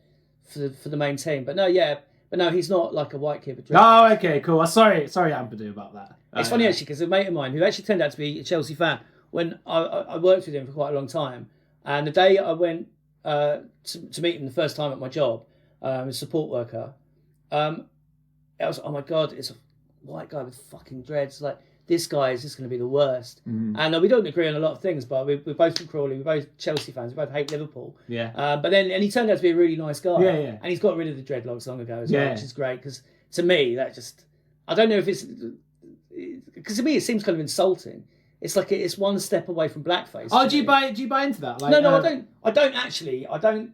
main team. But no, he's not like a white kid. Oh, okay, cool. Sorry, Ampadu about that. It's funny actually, because a mate of mine who actually turned out to be a Chelsea fan, when I worked with him for quite a long time. And the day I went to meet him the first time at my job, as a support worker, I was, oh my God, it's a white guy with fucking dreads. Like, this guy is just going to be the worst. Mm-hmm. And we don't agree on a lot of things, but we're both from Crawley, we're both Chelsea fans, we both hate Liverpool. Yeah. But then he turned out to be a really nice guy. Yeah, yeah. And he's got rid of the dreadlocks long ago as well, which is great. Because to me, that just, I don't know if it's, because to me it seems kind of insulting. It's like it's one step away from blackface. Oh, do you buy into that? Like, no, I don't actually. I don't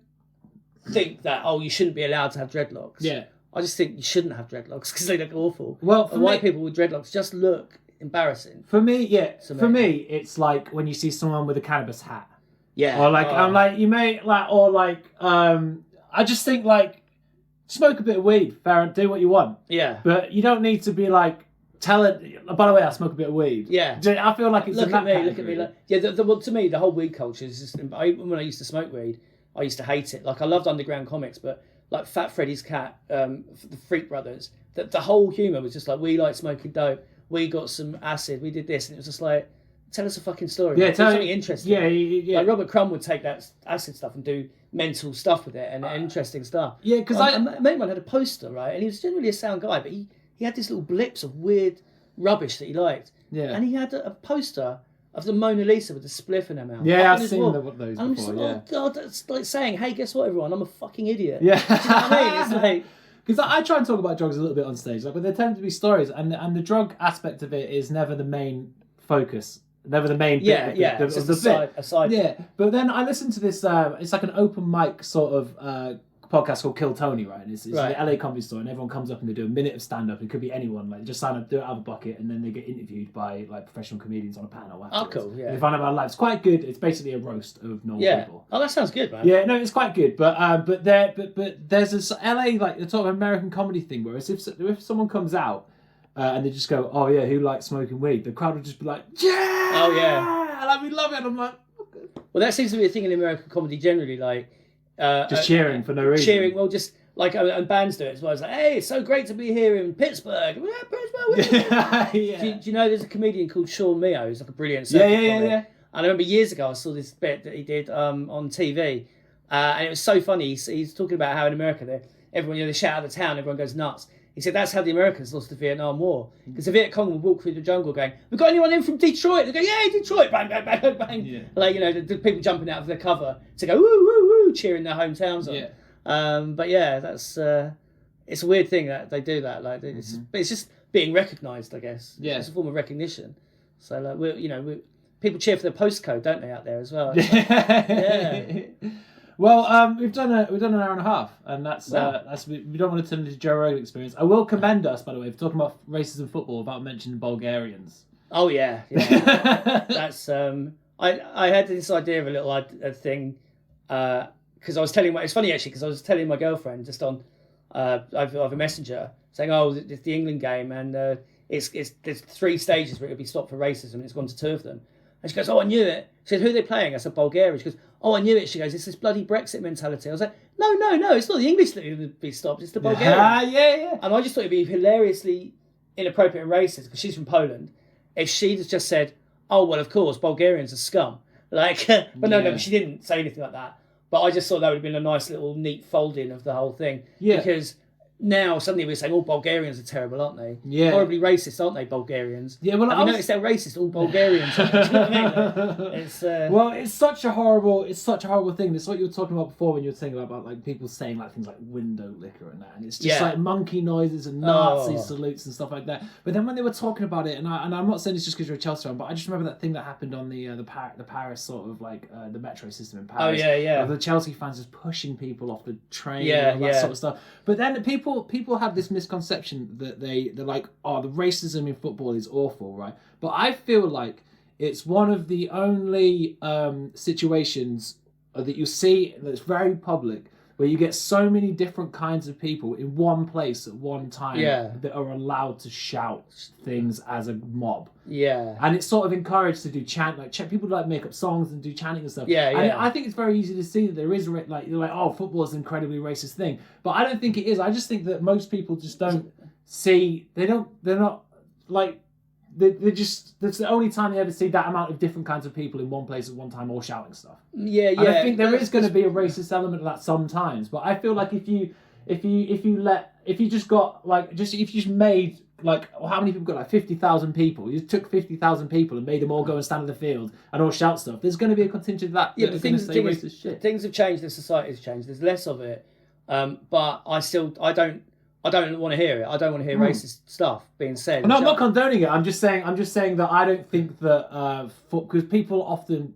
think that you shouldn't be allowed to have dreadlocks. Yeah. I just think you shouldn't have dreadlocks because they look awful. Well, white people with dreadlocks just look embarrassing. For me, it's like when you see someone with a cannabis hat. Yeah. Or like I'm like you may like or like I just think like smoke a bit of weed, fair, do what you want. Yeah. But you don't need to be like telling. By the way, I smoke a bit of weed. Yeah. I feel like it's look at me. Like, yeah. Well, to me, the whole weed culture is just. When I used to smoke weed, I used to hate it. Like I loved underground comics, but like Fat Freddy's Cat, the Freak Brothers, the whole humour was just like we like smoking dope. We got some acid. We did this, and it was just like, tell us a fucking story. Yeah, tell something interesting. Yeah. Like Robert Crumb would take that acid stuff and do mental stuff with it and interesting stuff. Yeah, because a mate of mine had a poster, right, and he was generally a sound guy, but he had these little blips of weird rubbish that he liked. Yeah. And he had a poster of the Mona Lisa with a spliff in her mouth. Yeah, I've seen those and before. I'm just like, oh god, that's like saying, hey, guess what, everyone? I'm a fucking idiot. Yeah. Do you know what I mean? It's like. Because I try and talk about drugs a little bit on stage, like, but there tend to be stories, and the drug aspect of it is never the main focus, never the main bit of the bit. Aside. Yeah, but then I listened to this. It's like an open mic sort of podcast called Kill Tony, right? And it's the LA Comedy Store, and everyone comes up and they do a minute of stand up. It could be anyone, like just sign up, do it out of a bucket, and then they get interviewed by like professional comedians on a panel afterwards. Oh, cool! Yeah, they find out about life. It's quite good. It's basically a roast of normal people. Oh, that sounds good, man. Yeah, no, it's quite good. But there's this LA like the sort of American comedy thing, whereas if someone comes out and they just go, oh yeah, who likes smoking weed? The crowd would just be like, yeah, oh yeah, and we love it. And I'm like, okay. Well, that seems to be a thing in American comedy generally, like. Just cheering for no reason. Cheering, well, just like and bands do it as well. It's like, hey, it's so great to be here in Pittsburgh. Yeah. Do you know there's a comedian called Sean Mio who's like a brilliant comic? Yeah. And I remember years ago I saw this bit that he did on TV, and it was so funny. He's talking about how in America everyone they shout out the town, everyone goes nuts. He said that's how the Americans lost the Vietnam War. Because the Viet Cong would walk through the jungle going, we've got anyone in from Detroit? They go, yeah, Detroit, bang, bang, bang, bang. Yeah. Like, the people jumping out of their cover to go, woo, woo, woo, cheering their hometowns on. Yeah. But yeah, that's, it's a weird thing that they do that. Like, it's just being recognised, I guess. Yeah. It's a form of recognition. So, like, people cheer for their postcode, don't they, out there as well? Yeah. Well, we've done an hour and a half, and that's we don't want to turn into Joe Rogan experience. I will commend us, by the way, for talking about racism football without mentioning Bulgarians. Oh yeah. That's I had this idea of a little thing because I was telling it's funny actually because I was telling my girlfriend just on over a messenger saying, oh, it's the England game and it's there's 3 stages where it'll be stopped for racism and it's gone to 2 of them. And she goes, oh, I knew it. She said, who are they playing? I said, Bulgaria. She goes, oh, I knew it. She goes, it's this bloody Brexit mentality. I was like, no, it's not the English that would be stopped. It's the Bulgarian. Yeah. And I just thought it'd be hilariously inappropriate and racist because she's from Poland. If she'd just said, oh, well, of course, Bulgarians are scum. Like, but no, she didn't say anything like that. But I just thought that would have been a nice little neat folding of the whole thing. Yeah. Because now suddenly we're saying all Bulgarians are terrible, aren't they? Yeah. Horribly racist, aren't they, Bulgarians? Yeah. Well, have you noticed they're racist? All Bulgarians. Do you know what I mean? It's, well, it's such a horrible thing. It's what you were talking about before when you were saying about like people saying like things like window liquor and that, and it's just like monkey noises and Nazi salutes and stuff like that. But then when they were talking about it, and I'm not saying it's just because you're a Chelsea fan, but I just remember that thing that happened on the Paris sort of like the metro system in Paris. Oh yeah. Of the Chelsea fans just pushing people off the train and all that sort of stuff. But then people have this misconception that they're like, oh, the racism in football is awful, right? But I feel like it's one of the only situations that you see that's very public where you get so many different kinds of people in one place at one time that are allowed to shout things as a mob. Yeah. And it's sort of encouraged to do people like make up songs and do chanting and stuff. Yeah. And I think it's very easy to see that there is like, you're like, oh, football is an incredibly racist thing. But I don't think it is. I just think that most people just don't see, they're not like, they just, that's the only time they ever see that amount of different kinds of people in one place at one time all shouting stuff. Yeah. And I think there is going to be a racist element of that sometimes, but I feel like if you just made like, how many people got, like 50,000 people, you took 50,000 people and made them all go and stand in the field and all shout stuff, there's going to be a contingent of that that are going to say racist shit. Things have changed, the society's changed, there's less of it, but I don't want to hear it. I don't want to hear racist stuff being said. No, I'm not condoning it. I'm just saying that I don't think that because people often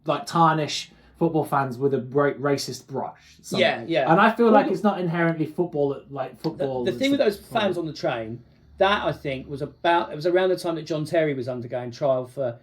like tarnish football fans with a racist brush. Yeah. And I feel like it's not inherently football. The thing with those fans on the train, that I think was around the time that John Terry was undergoing trial for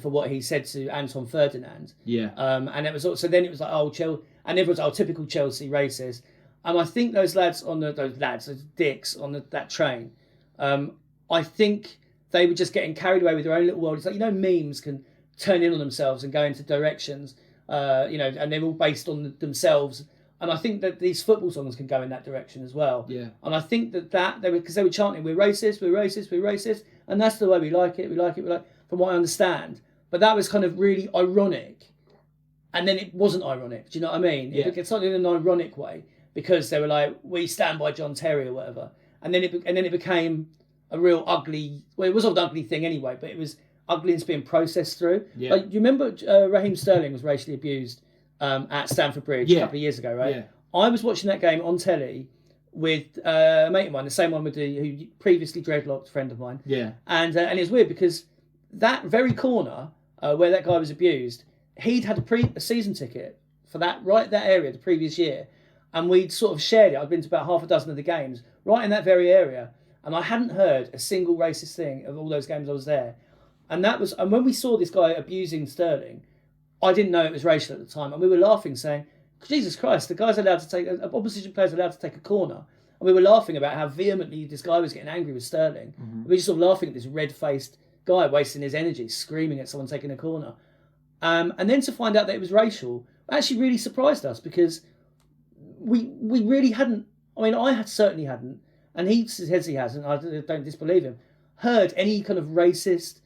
what he said to Anton Ferdinand. Yeah. And it was also then it was like and everyone's like, typical Chelsea racist. And I think those dicks on that train, I think they were just getting carried away with their own little world. It's like, memes can turn in on themselves and go into directions, and they're all based on themselves. And I think that these football songs can go in that direction as well. Yeah. And I think that they were chanting, we're racist, we're racist, we're racist. And that's the way we like it, from what I understand. But that was kind of really ironic. And then it wasn't ironic. Do you know what I mean? Yeah. It started in an ironic way because they were like, we stand by John Terry or whatever. And then it became a real ugly, well, it was an ugly thing anyway, but it was ugliness being processed through. Yeah. Like, you remember Raheem Sterling was racially abused at Stamford Bridge a couple of years ago, right? Yeah. I was watching that game on telly with a mate of mine, the same one who previously dreadlocked friend of mine. Yeah. And it was weird because that very corner where that guy was abused, he'd had a season ticket for that area the previous year, and we'd sort of shared it. I'd been to about half a dozen of the games right in that very area, and I hadn't heard a single racist thing of all those games I was there. And when we saw this guy abusing Sterling, I didn't know it was racial at the time, and we were laughing, saying, Jesus Christ, the guy's allowed to take, opposition players allowed to take a corner. And we were laughing about how vehemently this guy was getting angry with Sterling. Mm-hmm. We were just sort of laughing at this red-faced guy wasting his energy, screaming at someone taking a corner. And then to find out that it was racial actually really surprised us, because we really hadn't, I certainly hadn't, and he says he hasn't, I don't disbelieve him, heard any kind of racist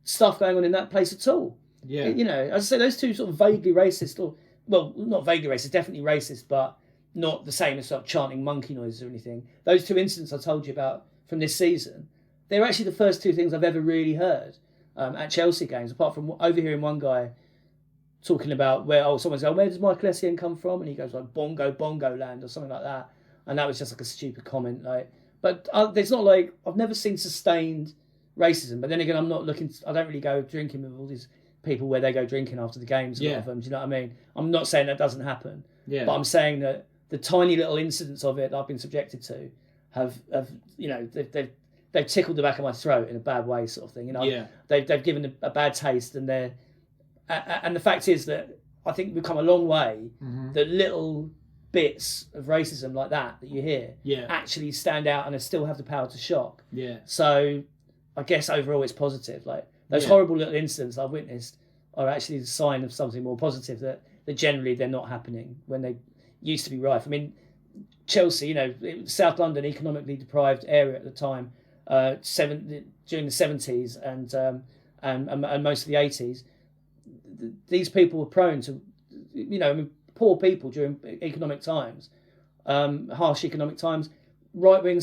stuff going on in that place at all. Yeah. As I say, those two sort of vaguely racist, or, well, not vaguely racist, definitely racist, but not the same as sort of chanting monkey noises or anything. Those two incidents I told you about from this season, they were actually the first two things I've ever really heard at Chelsea games, apart from overhearing one guy talking about someone's going, where does Michael Essien come from? And he goes like, bongo land or something like that. And that was just like a stupid comment. But there's not like, I've never seen sustained racism. But then again, I don't really go drinking with all these people where they go drinking after the games. A lot of them, do you know what I mean? I'm not saying that doesn't happen. Yeah. But I'm saying that the tiny little incidents of it that I've been subjected to have they've tickled the back of my throat in a bad way, sort of thing. They've given a bad taste, and the fact is that I think we've come a long way. Mm-hmm. That little bits of racism like that you hear actually stand out and still have the power to shock. Yeah. So I guess overall it's positive. Like those horrible little incidents I've witnessed are actually a sign of something more positive, that generally they're not happening when they used to be rife. Chelsea, it was South London, economically deprived area at the time, during the 70s and most of the 80s. These people were prone to, poor people during economic times, harsh economic times. Right-wing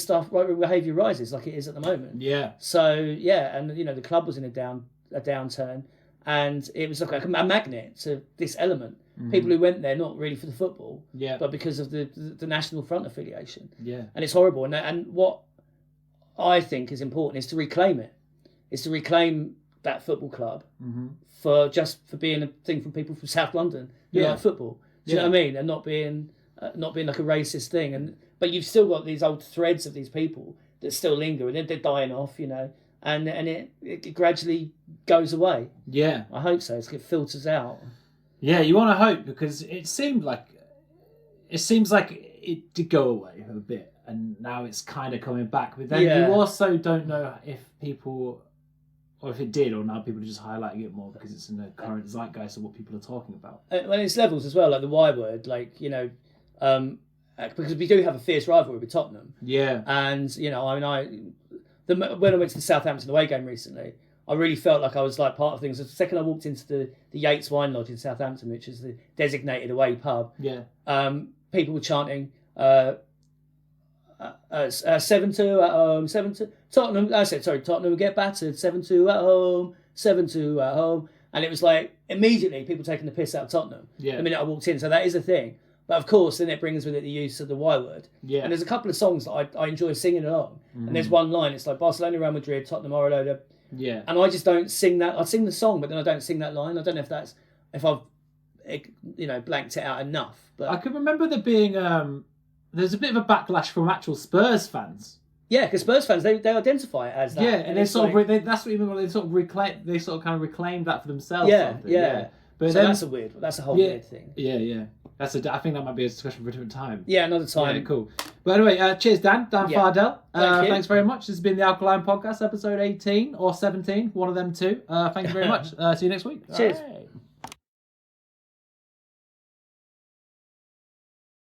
behaviour rises like it is at the moment. Yeah. So and the club was in a downturn, and it was like a magnet to this element. Mm-hmm. People who went there not really for the football, but because of the National Front affiliation. Yeah. And it's horrible. And what I think is important is to reclaim it. Is to reclaim that football club for being a thing from people from South London who like football. Do you know what I mean? And not being like a racist thing. But you've still got these old threads of these people that still linger, and they're dying off, and it gradually goes away. Yeah. I hope so. It filters out. Yeah, you want to hope, because it seems like it did go away a bit, and now it's kind of coming back. But then you also don't know if people, or if it did, or now people are just highlighting it more because it's in the current zeitgeist of what people are talking about. When it's levels as well, like the Y word, because we do have a fierce rivalry with Tottenham. Yeah. And, when I went to the Southampton away game recently, I really felt like I was like part of things. The second I walked into the Yates Wine Lodge in Southampton, which is the designated away pub, people were chanting 7-2 at home, 7-2. Tottenham will get battered, 7-2 at home, 7-2 at home. And it was like immediately people taking the piss out of Tottenham the minute I walked in. So that is a thing. But of course, then it brings with it the use of the Y word. Yeah. And there's a couple of songs that I enjoy singing along. Mm-hmm. And there's one line, it's like Barcelona, Real Madrid, Tottenham are a load of... Yeah. And I just don't sing that. I sing the song, but then I don't sing that line. I don't know if blanked it out enough. But I can remember there being there's a bit of a backlash from actual Spurs fans. Yeah, because Spurs fans they identify it as that. Yeah, and they sort of that's what even they sort of reclaimed that for themselves. Yeah. But so then, that's a whole weird thing. Yeah. I think that might be a discussion for a different time. Yeah, another time. Yeah, cool. But anyway, cheers, Dan Fardell. Thanks very much. This has been the Alkaline Podcast, episode 18 or 17, one of them two. Thank you very much. See you next week. Cheers. Right.